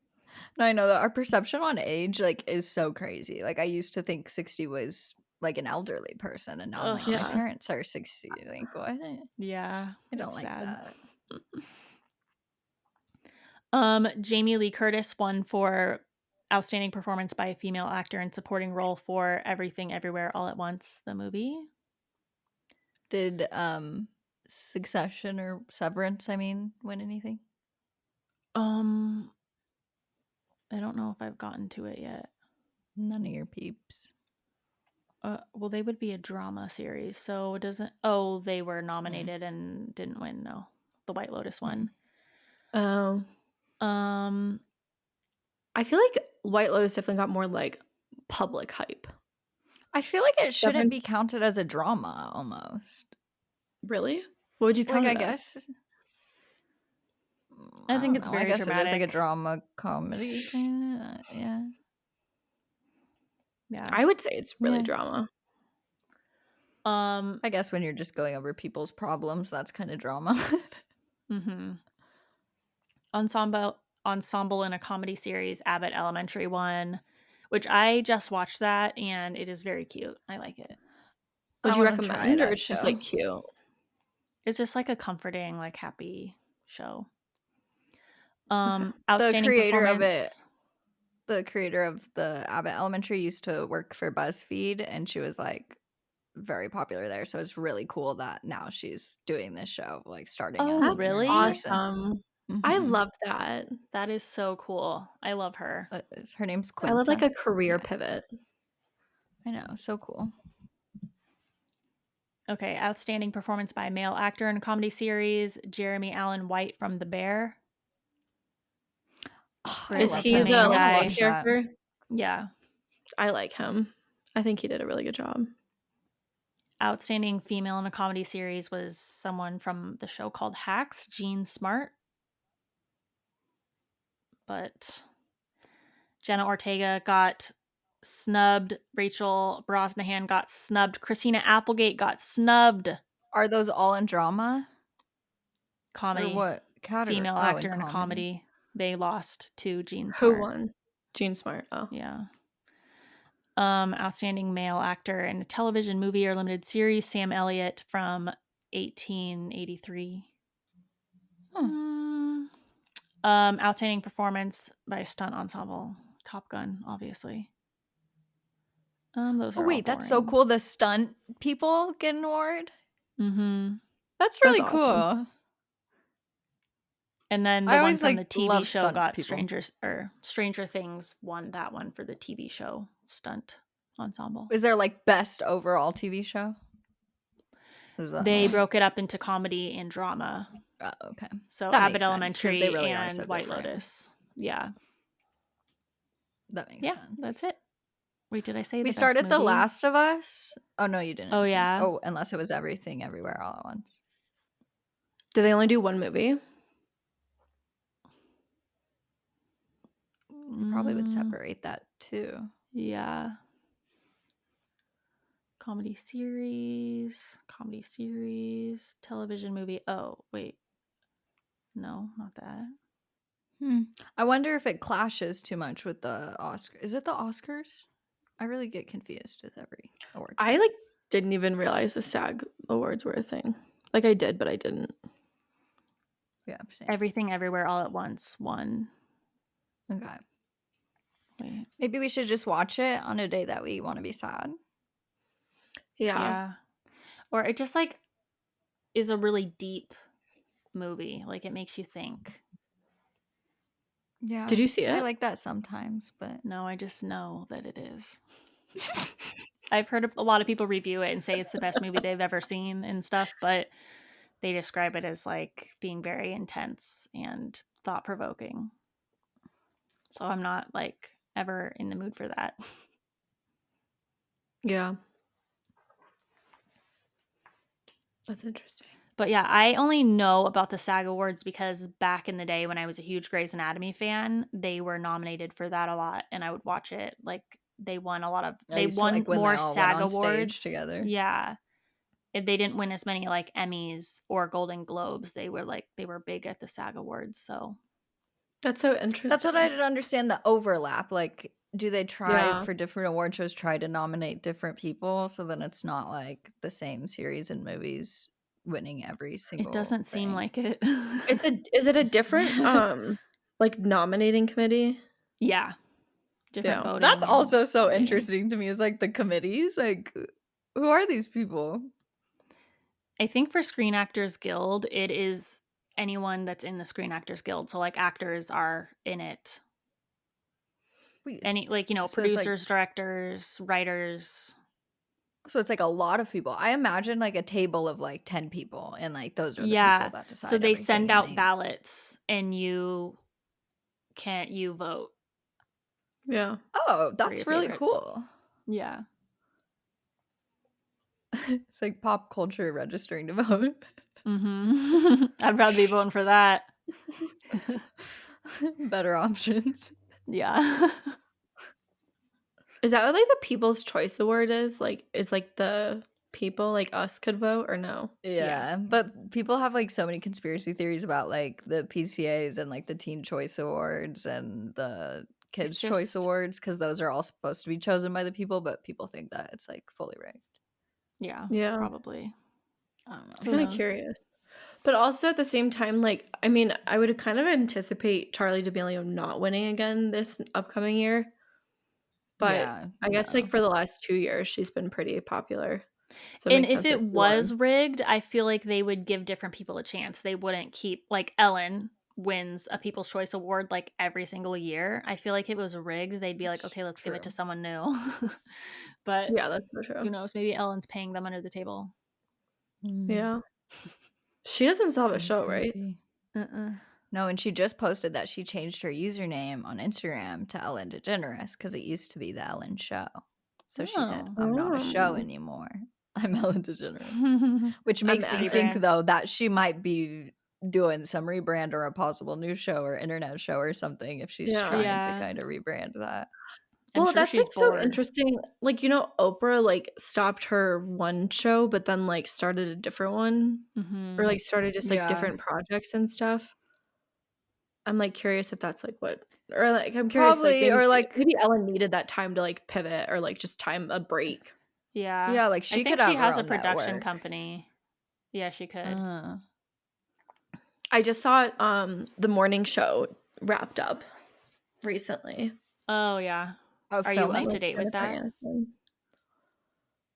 no, I know that our perception on age like is so crazy. Like I used to think 60 was like an elderly person, and now I'm like, my parents are 60. Like, what? Yeah. I don't like sad. that. Jamie Lee Curtis won for outstanding performance by a female actor in supporting role for Everything Everywhere All at Once, the movie. Did Succession or Severance, win anything? I don't know if I've gotten to it yet. None of your peeps. Well, they would be a drama series, so it doesn't. Oh, they were nominated and didn't win. No, the White Lotus one. Oh. I feel like White Lotus definitely got more like public hype. I feel like it shouldn't be counted as a drama almost. Really? What would you count it I as? guess. I think it's very dramatic. It is like a drama comedy thing. Yeah. Yeah. I would say it's really drama. I guess when you're just going over people's problems, that's kind of drama. Ensemble in a comedy series, Abbott Elementary one, which I just watched that and it is very cute. I like it. Would you recommend, or it's just like cute? It's just like a comforting, like happy show. Outstanding performance. The creator of the Abbott Elementary used to work for BuzzFeed, and she was like very popular there. So it's really cool that now she's doing this show, like starting. Oh, really? Awesome! I love that. That is so cool. I love her. Her name's Quinta. I love like a career pivot. I know, so cool. Okay, outstanding performance by male actor in a comedy series, Jeremy Allen White from The Bear. Is he the guy character? Yeah. I like him. I think he did a really good job. Outstanding female in a comedy series was someone from the show called Hacks, Jean Smart. But Jenna Ortega got snubbed. Rachel Brosnahan got snubbed. Christina Applegate got snubbed. Are those all in drama? Comedy. Or what category? Female actor in a comedy. They lost to Jean Who Smart. won? Jean Smart. Oh. Yeah. Outstanding male actor in a television, movie, or limited series, Sam Elliott from 1883. Outstanding performance by stunt ensemble, Top Gun, obviously. Those are all that's so cool. The stunt people get an award. That's really cool. Awesome. And then the one from the TV show got Stranger Things won that one for the TV show stunt ensemble. Is there like best overall TV show? They broke it up into comedy and drama. Oh, okay. So Abbott Elementary and White Lotus. Yeah. That makes sense. That's it. Wait, did I say we started The Last of Us? Oh, no, you didn't. Oh, yeah. Oh, unless it was Everything Everywhere All at Once. Did they only do one movie? Probably would separate that too. Yeah. Comedy series, television movie. Oh, wait. No, not that. I wonder if it clashes too much with the Oscars. Is it the Oscars? I really get confused with every award. I didn't even realize the SAG Awards were a thing. Like I did, but I didn't. Yeah. Same. Everything Everywhere All at Once won. Okay. Wait. Maybe we should just watch it on a day that we want to be sad. Yeah. Or it just is a really deep movie. Like it makes you think. Yeah. Did you see it? I like that sometimes, but no, I just know that it is. I've heard a lot of people review it and say it's the best movie they've ever seen and stuff, but they describe it as being very intense and thought-provoking. So I'm not ever in the mood for that. Yeah. That's interesting. But yeah, I only know about the SAG Awards because back in the day when I was a huge Grey's Anatomy fan, they were nominated for that a lot and I would watch it. They won a lot of more SAG Awards together. Yeah. If they didn't win as many Emmys or Golden Globes, they were big at the SAG Awards, so that's so interesting. That's what I didn't understand, the overlap. Do they try for different award shows, try to nominate different people so then it's not the same series and movies winning every single It doesn't thing? seem like it. Is it a different nominating committee? Yeah. Different voting. That's also so interesting to me, is the committees. Who are these people? I think for Screen Actors Guild, it is anyone that's in the Screen Actors Guild. So actors are in it. Any, like, you know, so producers, directors, writers. So it's like a lot of people. I imagine like a table of like 10 people, and like those are the people that decide. So they send out ballots, and you vote. Yeah. Oh, that's really cool. Yeah. It's like pop culture registering to vote. Mm-hmm. I'd rather be voting for that. Better options. Yeah. Is that what like the People's Choice Award is? Like, is like the people like us could vote or no? Yeah, but people have like so many conspiracy theories about like the PCAs and like the Teen Choice Awards and the Kids Choice Awards, because those are all supposed to be chosen by the people, but people think that it's like fully rigged. Yeah, probably. I don't know. I'm kind of curious. But also at the same time, like, I mean, I would kind of anticipate Charli D'Amelio not winning again this upcoming year. But I guess like for the last 2 years, she's been pretty popular. So and if it was rigged, I feel like they would give different people a chance. They wouldn't keep, like, Ellen wins a People's Choice Award like every single year. I feel like if it was rigged, they'd be like, okay, let's give it to someone new. But yeah, that's for sure. Who knows? Maybe Ellen's paying them under the table. Yeah. She doesn't still have a show, right? No, and she just posted that she changed her username on Instagram to Ellen DeGeneres because it used to be the Ellen Show. So she said, I'm not a show anymore. I'm Ellen DeGeneres. Which makes me think, though, that she might be doing some rebrand or a possible new show or internet show or something if she's trying to kind of rebrand that. Well, that's like so interesting. Like, you know, Oprah like stopped her one show, but then like started a different one, or like started just like different projects and stuff. I'm like curious if that's like what, or like I'm curious, probably, like maybe Ellen needed that time to like pivot or like just time a break. Yeah, like she could. She has a production company. Yeah, she could. I just saw the morning show wrapped up recently. Oh yeah. Are you up to date with that?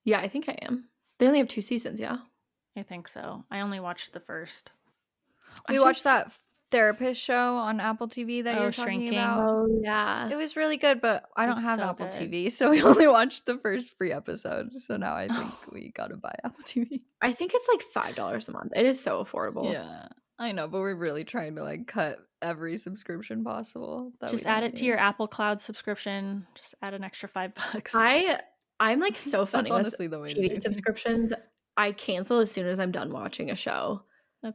Yeah, I think I am. They only have 2 seasons, yeah? I think so. I only watched the first. We watched that therapist show on Apple TV that you're talking about. Oh, yeah. It was really good, but I don't have Apple TV, so we only watched the first free episode. So now I think we gotta buy Apple TV. I think it's like $5 a month. It is so affordable. Yeah, I know, but we're really trying to like cut every subscription possible. Just add it to your Apple Cloud subscription. Just add an extra $5. I'm like so funny with TV subscriptions. I cancel as soon as I'm done watching a show,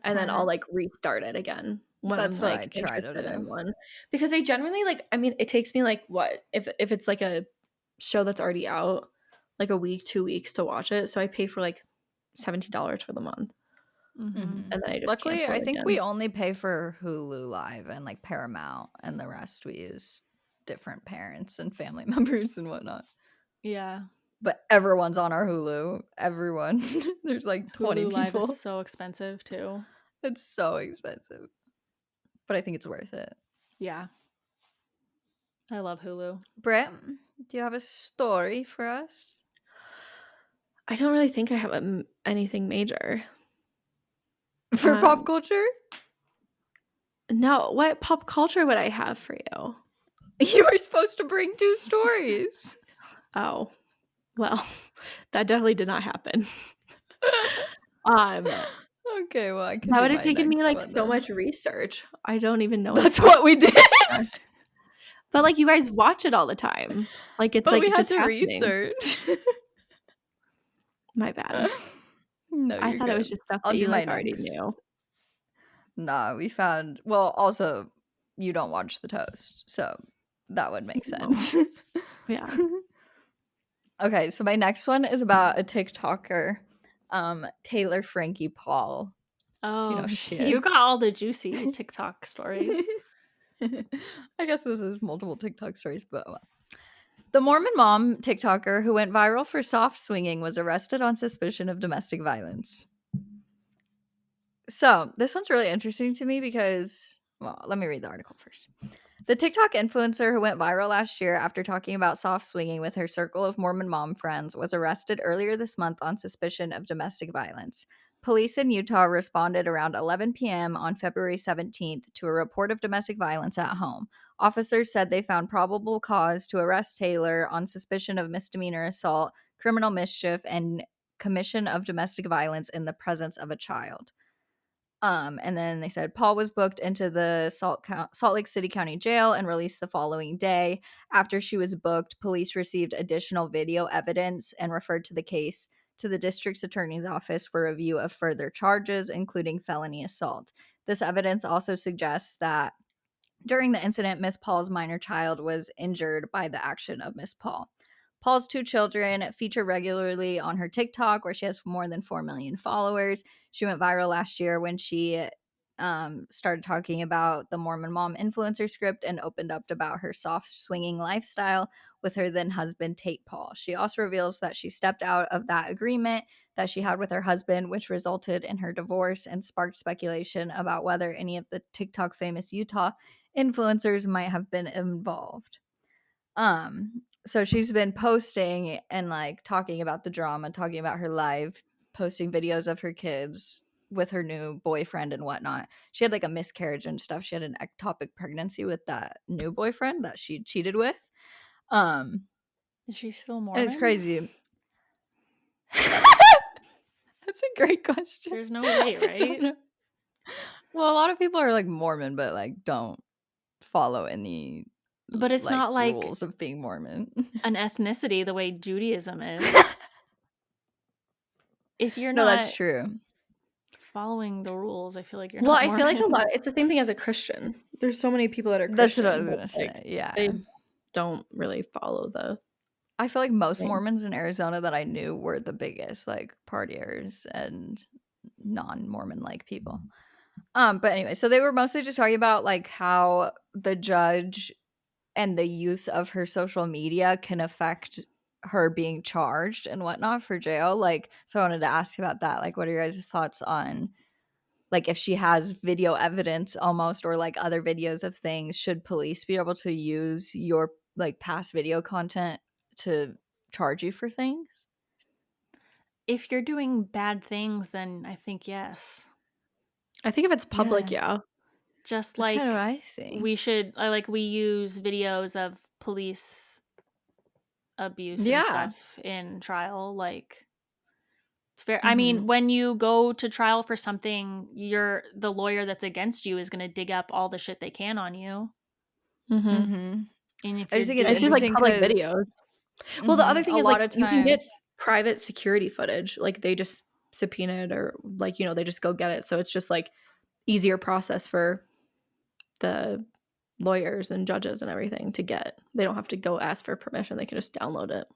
then I'll like restart it again when I'm like interested in one. Because I generally like, I mean, it takes me like what if it's like a show that's already out, like a week, 2 weeks to watch it. So I pay for like $17 for the month. And then I just luckily I think we only pay for Hulu Live and like Paramount, and the rest we use different parents and family members and whatnot. Yeah, but everyone's on our Hulu. Everyone. There's like 20 Hulu people. Live is so expensive too. It's so expensive, but I think it's worth it. Yeah, I love Hulu. Britt, do you have a story for us? I don't really think I have anything major. For pop culture? No, what pop culture would I have for you? You were supposed to bring 2 stories. Oh, well, that definitely did not happen. Okay, well, that would have taken me like so much research. I don't even know. That's what we did. But like you guys watch it all the time. Like it's like we just had to research. My bad. No, I thought it was just stuff that you like already knew. Nah, we found. Well, also, you don't watch The Toast, so that would make sense. Yeah. Okay, so my next one is about a TikToker, Taylor Frankie Paul. Oh, you got all the juicy TikTok stories. I guess this is multiple TikTok stories, but well. The Mormon mom TikToker who went viral for soft swinging was arrested on suspicion of domestic violence. So this one's really interesting to me because, well, let me read the article first. The TikTok influencer who went viral last year after talking about soft swinging with her circle of Mormon mom friends was arrested earlier this month on suspicion of domestic violence. Police in Utah responded around 11 p.m. on February 17th to a report of domestic violence at home. Officers said they found probable cause to arrest Taylor on suspicion of misdemeanor assault, criminal mischief, and commission of domestic violence in the presence of a child. And then they said Paul was booked into the Salt Lake City County Jail and released the following day. After she was booked, police received additional video evidence and referred to the case to the district's attorney's office for review of further charges, including felony assault. This evidence also suggests that during the incident, Miss Paul's minor child was injured by the action of Miss Paul. Paul's 2 children feature regularly on her TikTok, where she has more than 4 million followers. She went viral last year when she started talking about the Mormon mom influencer script and opened up about her soft swinging lifestyle with her then husband, Tate Paul. She also reveals that she stepped out of that agreement that she had with her husband, which resulted in her divorce and sparked speculation about whether any of the TikTok famous Utah influencers might have been involved. So she's been posting and like talking about the drama, talking about her life, posting videos of her kids with her new boyfriend and whatnot. She had like a miscarriage and stuff. She had an ectopic pregnancy with that new boyfriend that she cheated with. Is she still Mormon? And it's crazy. That's a great question. There's no way, right? Well, a lot of people are like Mormon, but like don't follow any. But it's not like rules of being Mormon. An ethnicity the way Judaism is. If you're no, not that's true. Following the rules, I feel like you're not Mormon. I feel like a lot. It's the same thing as a Christian. There's so many people that are Christian. That's what I was gonna say. Yeah, they don't really follow the. I feel like most Mormons in Arizona that I knew were the biggest like partiers and non-Mormon like people. But anyway, so they were mostly just talking about like how the judge and the use of her social media can affect her being charged and whatnot for jail. Like, so I wanted to ask about that. Like, what are your guys' thoughts on like if she has video evidence almost or like other videos of things, should police be able to use your like past video content to charge you for things? If you're doing bad things, then I think yes. I think if it's public, yeah. Just that's kind of what I think. We should we use videos of police abuse and stuff in trial. Like it's fair. I mean, when you go to trial for something, the lawyer that's against you is going to dig up all the shit they can on you. And if I just think it's just like public videos. Well, the other thing is like you can get private security footage. Like they just subpoena it or like, they just go get it. So it's just like easier process for the lawyers and judges and everything to get. They don't have to go ask for permission. They can just download it.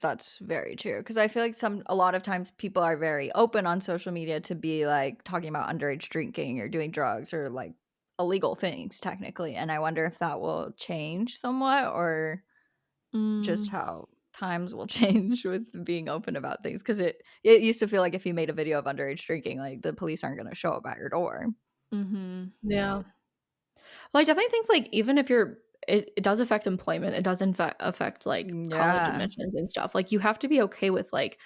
That's very true. Because I feel like a lot of times people are very open on social media to be like talking about underage drinking or doing drugs or like illegal things technically. And I wonder if that will change somewhat or just how times will change with being open about things. Because it used to feel like if you made a video of underage drinking, like the police aren't going to show up at your door. Yeah. Well, I definitely think like even if it does affect employment, it does affect like college admissions and stuff. Like you have to be okay with like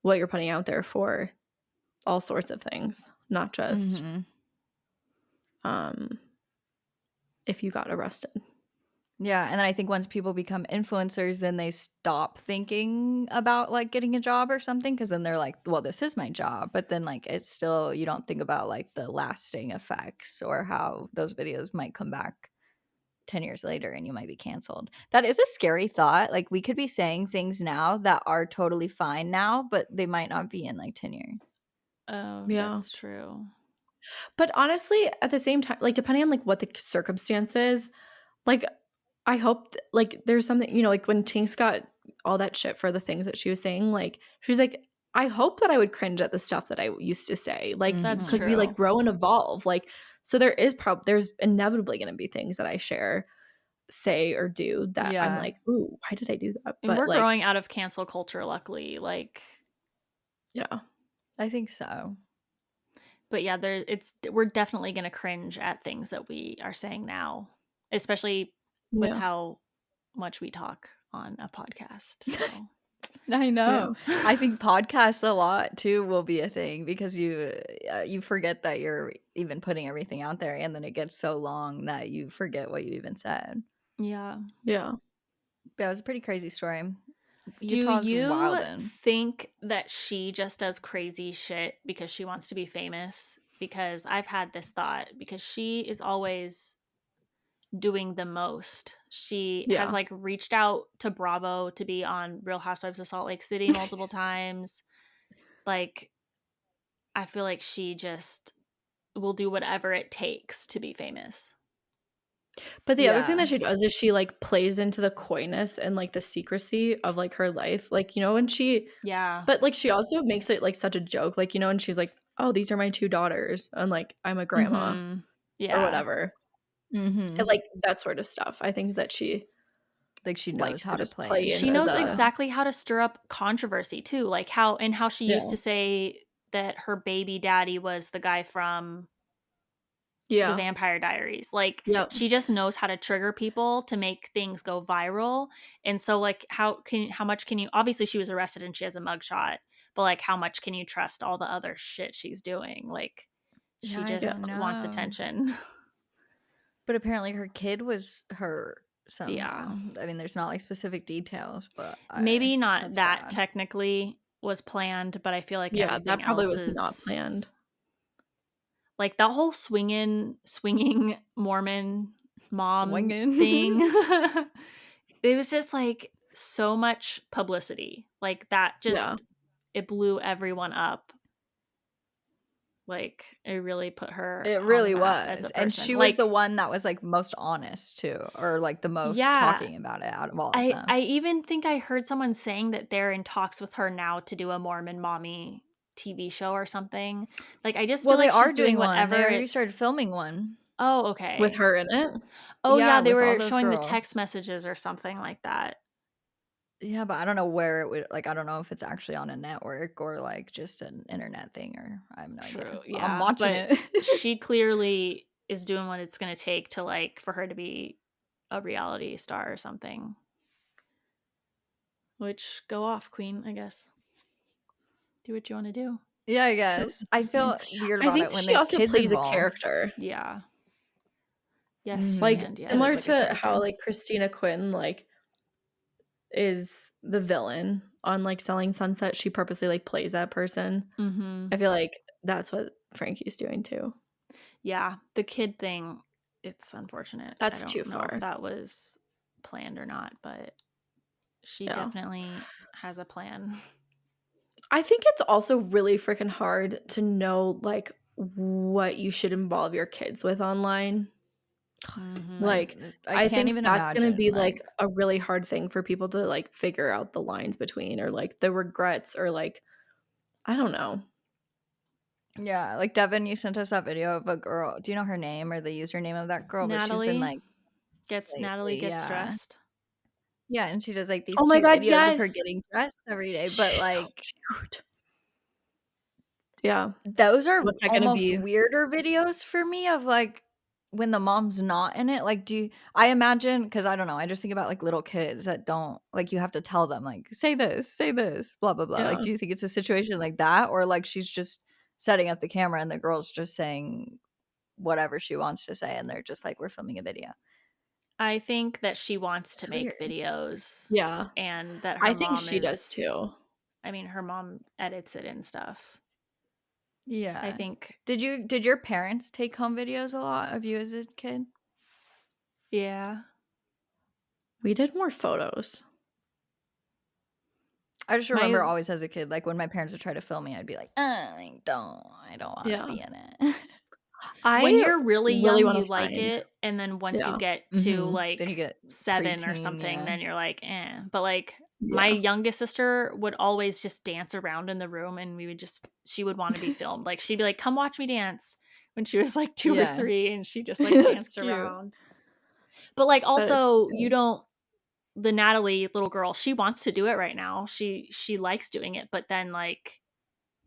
what you're putting out there for all sorts of things, not just if you got arrested. Yeah, and then I think once people become influencers, then they stop thinking about like getting a job or something because then they're like, well, this is my job. But then like it's still, you don't think about like the lasting effects or how those videos might come back 10 years later and you might be canceled. That is a scary thought. Like we could be saying things now that are totally fine now, but they might not be in like 10 years. Oh, yeah, that's true. But honestly, at the same time, like depending on like what the circumstances, like I hope like there's something, like when Tinks got all that shit for the things that she was saying, like she's like, I hope that I would cringe at the stuff that I used to say, like that's because we like grow and evolve, like so there's inevitably going to be things that I say or do that I'm like, ooh, why did I do that? But we're growing out of cancel culture, luckily. Like, yeah, I think so. But yeah, we're definitely going to cringe at things that we are saying now, especially with how much we talk on a podcast. So. I know. Yeah. I think podcasts a lot too will be a thing because you forget that you're even putting everything out there, and then it gets so long that you forget what you even said. Yeah. Yeah. But it was a pretty crazy story. Do you think that she just does crazy shit because she wants to be famous? Because I've had this thought, because she is always doing the most. She has like reached out to Bravo to be on Real Housewives of Salt Lake City multiple times. Like, I feel like she just will do whatever it takes to be famous. But the other thing that she does is she like plays into the coyness and like the secrecy of like her life. Like, you know, and but like she also makes it like such a joke. Like, you know, and she's like, oh, these are my 2 daughters. And like, I'm a grandma or whatever. And like that sort of stuff. I think that she knows how to play. She knows exactly how to stir up controversy too. Like how she used to say that her baby daddy was the guy from the Vampire Diaries. Like she just knows how to trigger people to make things go viral. And so like how much can you, obviously she was arrested and she has a mugshot, but like how much can you trust all the other shit she's doing? Like she just wants attention. But apparently her kid was her somehow. Yeah. I mean, there's not like specific details, but maybe not that technically was planned, but I feel like that probably was not planned. Like that whole swinging Mormon mom thing. It was just like so much publicity. Like that just it blew everyone up. Like it really put her. It really was, and she was the one that was like most honest too, or like the most talking about it out of all of them. I even think I heard someone saying that they're in talks with her now to do a Mormon mommy TV show or something. Like I just feel like she's doing whatever. They already started filming one. Oh, okay. With her in it? Oh yeah, they were showing the text messages or something like that. Yeah, but I don't know where it would, like, I don't know if it's actually on a network or like just an internet thing, or I have no idea. Yeah, I'm watching it. She clearly is doing what it's going to take to like for her to be a reality star or something. Which, go off, queen, I guess. Do what you want to do. Yeah, I guess. So, I feel weird about it when there's kids plays involved. A character. Yeah. Yes. Like similar to how like Christina Quinn like is the villain on like Selling Sunset. She purposely like plays that person. I feel like that's what Frankie's doing too. Yeah, the kid thing, it's unfortunate. That's too far. I don't know if that was planned or not, but she definitely has a plan. I think it's also really freaking hard to know like what you should involve your kids with online. Like I can't think that's going to be like a really hard thing for people to like figure out the lines between, or like the regrets, or like I don't know. Yeah, like Devin, you sent us that video of a girl. Do you know her name or the username of that girl? Natalie. But she's been like Natalie gets dressed. Yeah, and she does like these videos of her getting dressed every day. But like, so cute. Yeah, those are almost weirder videos for me of like when the mom's not in it. Like, I imagine, because I don't know, I just think about like little kids that don't, like, you have to tell them like say this, blah blah blah. Like, do you think it's a situation like that, or like she's just setting up the camera and the girl's just saying whatever she wants to say and they're just like, we're filming a video? I think that she wants to make videos. Yeah. And that her I think she does too. I mean, her mom edits it and stuff. Yeah. I think. Did your parents take home videos a lot of you as a kid? Yeah. We did more photos. I just remember always as a kid, like when my parents would try to film me, I'd be like, I don't want to be in it. When you're really young, you like it, and then once you get to like then you get 7 or something, then you're like, eh. But like my youngest sister would always just dance around in the room, and she would want to be filmed. Like she'd be like, come watch me dance, when she was like 2 or 3, and she just like danced around. But like also the Natalie little girl, she wants to do it right now. She likes doing it, but then like,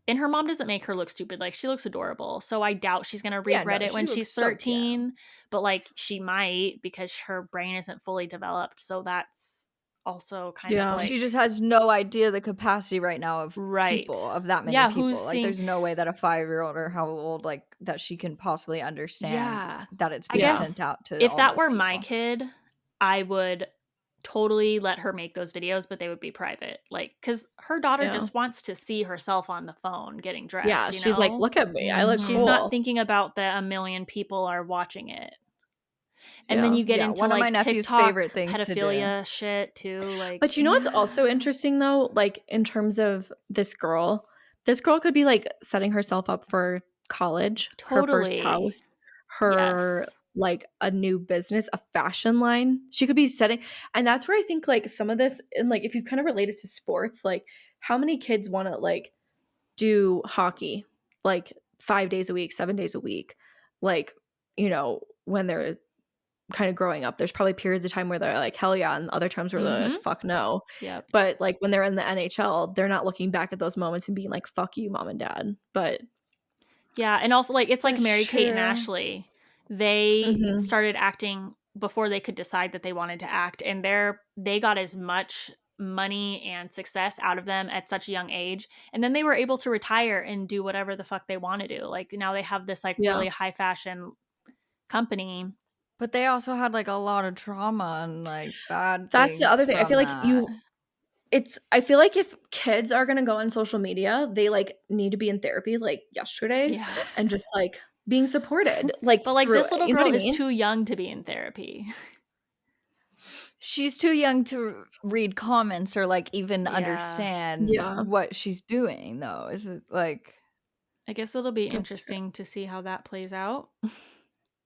and her mom doesn't make her look stupid. Like she looks adorable. So I doubt she's going to regret it when she's 13, but like she might, because her brain isn't fully developed. So that's also kind of like, she just has no idea the capacity right now of people, of that many people. Like there's no way that a 5-year-old or how old like that she can possibly understand that it's being sent out to if all that those were people. my kid, I would totally let her make those videos, but they would be private, like, because her daughter just wants to see herself on the phone getting dressed. Yeah, she's like, look at me, I look cool. She's not thinking about that a million people are watching it. And then you get into one like of my nephew's TikTok favorite things pedophilia to do. shit too. Like, but you know what's also interesting though, like in terms of this girl could be like setting herself up for college, her first house, her like a new business, a fashion line. She could be setting, and that's where I think like some of this, and like if you kind of relate it to sports, like how many kids want to like do hockey like 5 days a week, 7 days a week, like, you know, when they're kind of growing up. There's probably periods of time where they're like, hell yeah, and other times where they're like, fuck no. Yep. But like when they're in the NHL, they're not looking back at those moments and being like, fuck you, mom and dad. But yeah, and also like it's like Mary-Kate and Ashley. They started acting before they could decide that they wanted to act, and they got as much money and success out of them at such a young age, and then they were able to retire and do whatever the fuck they want to do. Like now they have this like really high fashion company. But they also had like a lot of trauma and like bad that's things. The other thing. I feel like that. I feel like if kids are gonna go on social media, they like need to be in therapy like yesterday and just like being supported. Like, but like this little girl is too young to be in therapy. She's too young to read comments or like even understand what she's doing though. Is it like, I guess it'll be interesting to see how that plays out.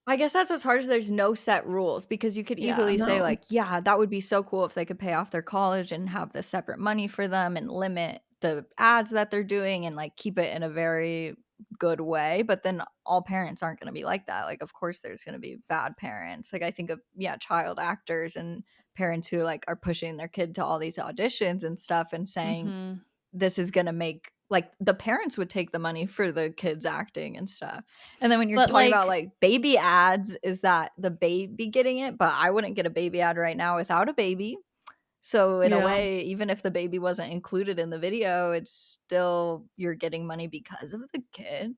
I guess that's what's hard is there's no set rules, because you could easily say like, yeah, that would be so cool if they could pay off their college and have the separate money for them and limit the ads that they're doing and like keep it in a very good way. But then all parents aren't going to be like that. Like, of course there's going to be bad parents. Like I think of child actors and parents who like are pushing their kid to all these auditions and stuff and saying this is going to make, like, the parents would take the money for the kids acting and stuff. And then when you're talking about like baby ads, is that the baby getting it? But I wouldn't get a baby ad right now without a baby. So in a way, even if the baby wasn't included in the video, it's still, you're getting money because of the kid.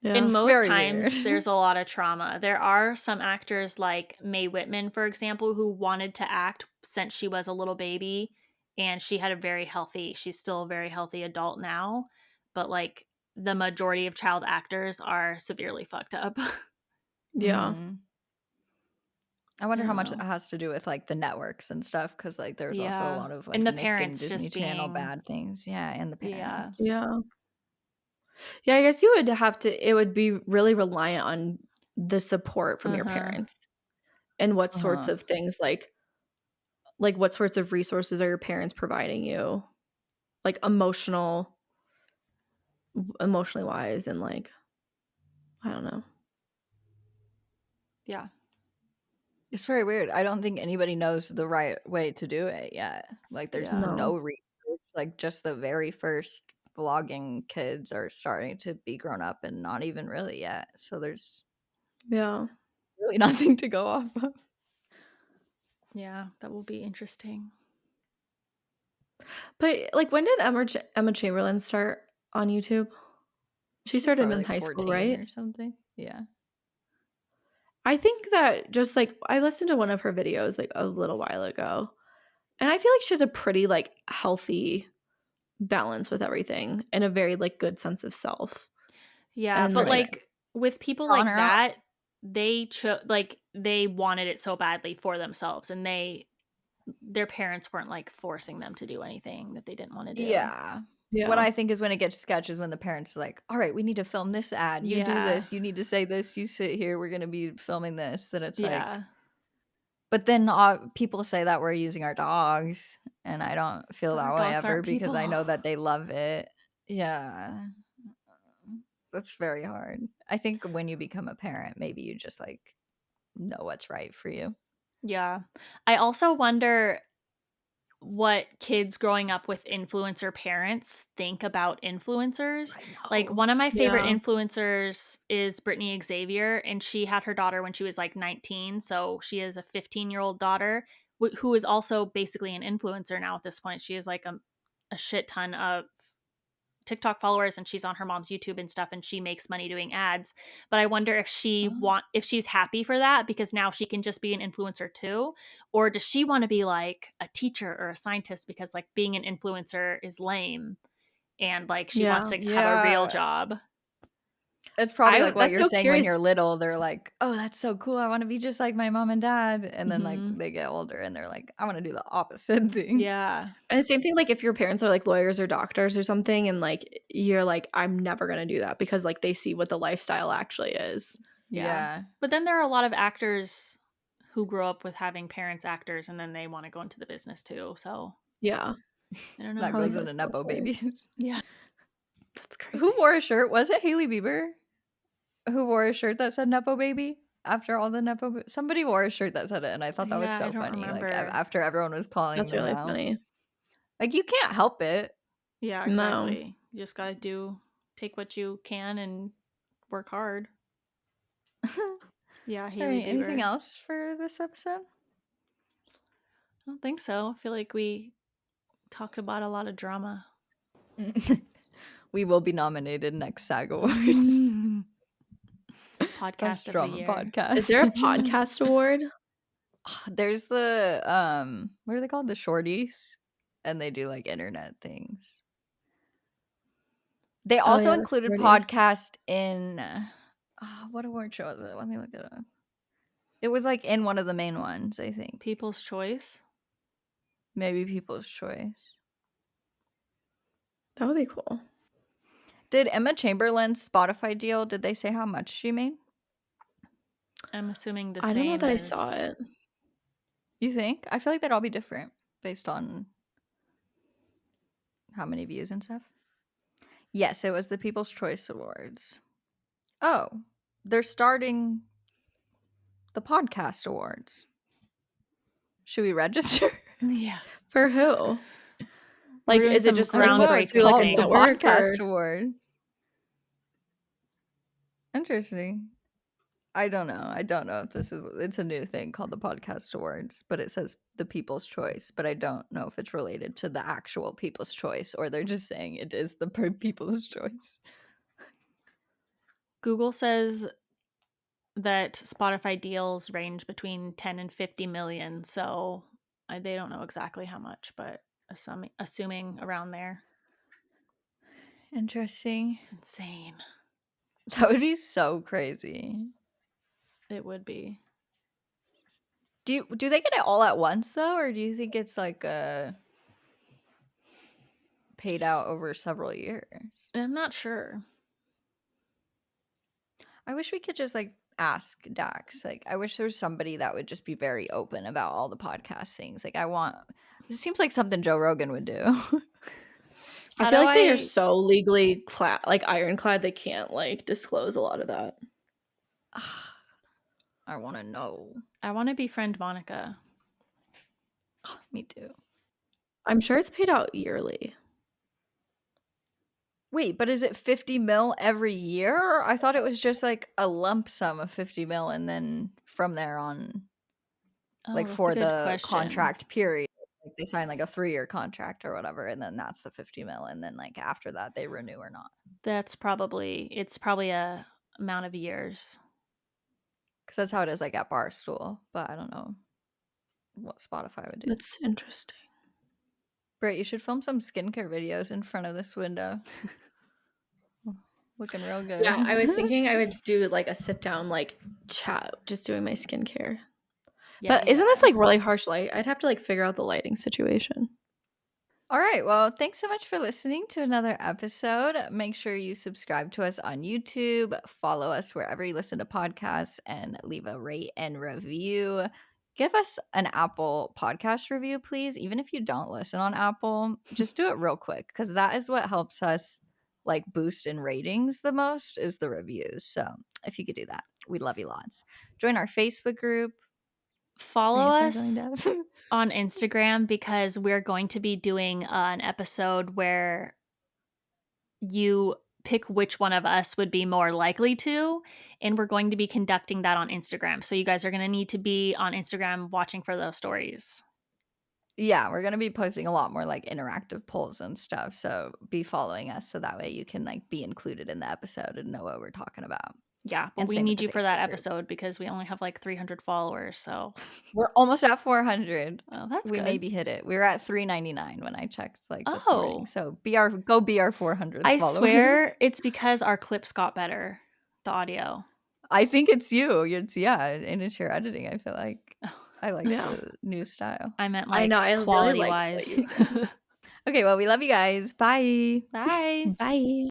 And most times there's a lot of trauma. There are some actors like Mae Whitman, for example, who wanted to act since she was a little baby. And she had she's still a very healthy adult now. But like the majority of child actors are severely fucked up. Yeah. I wonder how much it has to do with like the networks and stuff. Cause like there's also a lot of like and the Nick parents and Disney just Channel bad things. Yeah. And the parents. Yeah. I guess you would have to, it would be really reliant on the support from your parents and what sorts of things like what sorts of resources are your parents providing you, like emotionally wise, and like, I don't know. Yeah. It's very weird. I don't think anybody knows the right way to do it yet. Like there's no research. Like just the very first vlogging kids are starting to be grown up and not even really yet. So there's really nothing to go off of. Yeah, that will be interesting. But like, when did Emma Chamberlain start on YouTube? She started in like high school, right? Or something. Yeah. I think that just like, I listened to one of her videos like a little while ago, and I feel like she has a pretty like healthy balance with everything and a very like good sense of self. Yeah, but like with people like that, they they wanted it so badly for themselves, and their parents weren't like forcing them to do anything that they didn't want to do. Yeah. What I think is when it gets sketch is when the parents are like, all right, we need to film this ad. You do this. You need to say this. You sit here. We're going to be filming this. Then it's like, but then people say that we're using our dogs, and I don't feel that way ever because I know that they love it. Yeah. That's very hard. I think when you become a parent, maybe you just like know what's right for you. Yeah. I also wonder what kids growing up with influencer parents think about influencers. Like one of my favorite influencers is Brittany Xavier, and she had her daughter when she was like 19. So she has a 15-year-old daughter. who is also basically an influencer now at this point. She has like a shit ton of TikTok followers, and she's on her mom's YouTube and stuff, and she makes money doing ads. But I wonder if if she's happy for that, because now she can just be an influencer too, or does she want to be like a teacher or a scientist, because like being an influencer is lame, and like she wants to have a real job. It's probably like what you're saying when you're little. They're like, oh, that's so cool. I want to be just like my mom and dad. And then like they get older and they're like, I want to do the opposite thing. Yeah. And the same thing, like if your parents are like lawyers or doctors or something, and like you're like, I'm never going to do that, because like they see what the lifestyle actually is. Yeah. But then there are a lot of actors who grow up with having parents actors, and then they want to go into the business too. So yeah. I don't know. That goes into Nepo babies. Yeah. That's crazy. Who wore a shirt? Was it Hailey Bieber who wore a shirt that said Nepo baby after all the Nepo? Somebody wore a shirt that said it, and I thought that was so funny. Remember. Like after everyone was calling that's really out. funny. Like you can't help it. Yeah, exactly. No. You just gotta take what you can and work hard. Yeah, Hailey Bieber. Anything else for this episode? I don't think so. I feel like we talked about a lot of drama. We will be nominated next SAG Awards. Podcast Best of drama the year. Podcast. Is there a podcast award? There's the what are they called? The shorties, and they do like internet things. They also included podcast in what award show is it? Let me look it up. It was like in one of the main ones, I think. People's Choice? Maybe People's Choice. That would be cool. Did Emma Chamberlain's Spotify deal, did they say how much she made? I'm assuming the same. I don't know that I saw it. You think? I feel like they'd all be different based on how many views and stuff. Yes, it was the People's Choice Awards. Oh, they're starting the podcast awards. Should we register? Yeah. For who? Like, is it just groundbreaking? Like the podcast award. Interesting. I don't know if it's a new thing called the podcast awards, but it says the People's Choice, but I don't know if it's related to the actual People's Choice, or they're just saying it is the People's Choice. Google says that Spotify deals range between 10 and 50 million, so they don't know exactly how much, but assuming around there. Interesting. It's insane. That would be so crazy. It would be. Do they get it all at once though, or do you think it's like paid out over several years? I'm not sure. I wish we could just like ask Dax. Like I wish there was somebody that would just be very open about all the podcast things. Like it seems like something Joe Rogan would do. I feel like they are so legally ironclad, they can't like disclose a lot of that. I want to know. I want to befriend Monica. Me too. I'm sure it's paid out yearly. Wait, but is it 50 mil every year? I thought it was just like a lump sum of 50 mil, and then from there on, for the contract period, like they sign like a 3-year contract or whatever, and then that's the 50 mil, and then like after that they renew or not. It's probably a amount of years. Because that's how it is like at Barstool, but I don't know what Spotify would do. That's interesting. Britt, you should film some skincare videos in front of this window. Looking real good. Yeah, I was thinking I would do like a sit down like chat, just doing my skincare. Yes. But isn't this like really harsh light? I'd have to like figure out the lighting situation. All right. Well, thanks so much for listening to another episode. Make sure you subscribe to us on YouTube, follow us wherever you listen to podcasts, and leave a rate and review. Give us an Apple podcast review, please. Even if you don't listen on Apple, just do it real quick, because that is what helps us like boost in ratings the most, is the reviews. So if you could do that, we'd love you lots. Join our Facebook group. Follow us on Instagram, because we're going to be doing an episode where you pick which one of us would be more likely to, and we're going to be conducting that on Instagram. So you guys are going to need to be on Instagram watching for those stories. Yeah, we're going to be posting a lot more like interactive polls and stuff. So be following us so that way you can like be included in the episode and know what we're talking about. Yeah, but we need you for that episode because we only have like 300 followers. So we're almost at 400. Oh, that's we good. Maybe hit it. We were at 399 when I checked like this morning. So be our 400th I follower. swear it's because our clips got better, the audio. I think it's you. And it's your editing. I feel like I like the new style. I meant like quality wise. Okay, well, we love you guys. Bye. Bye. Bye.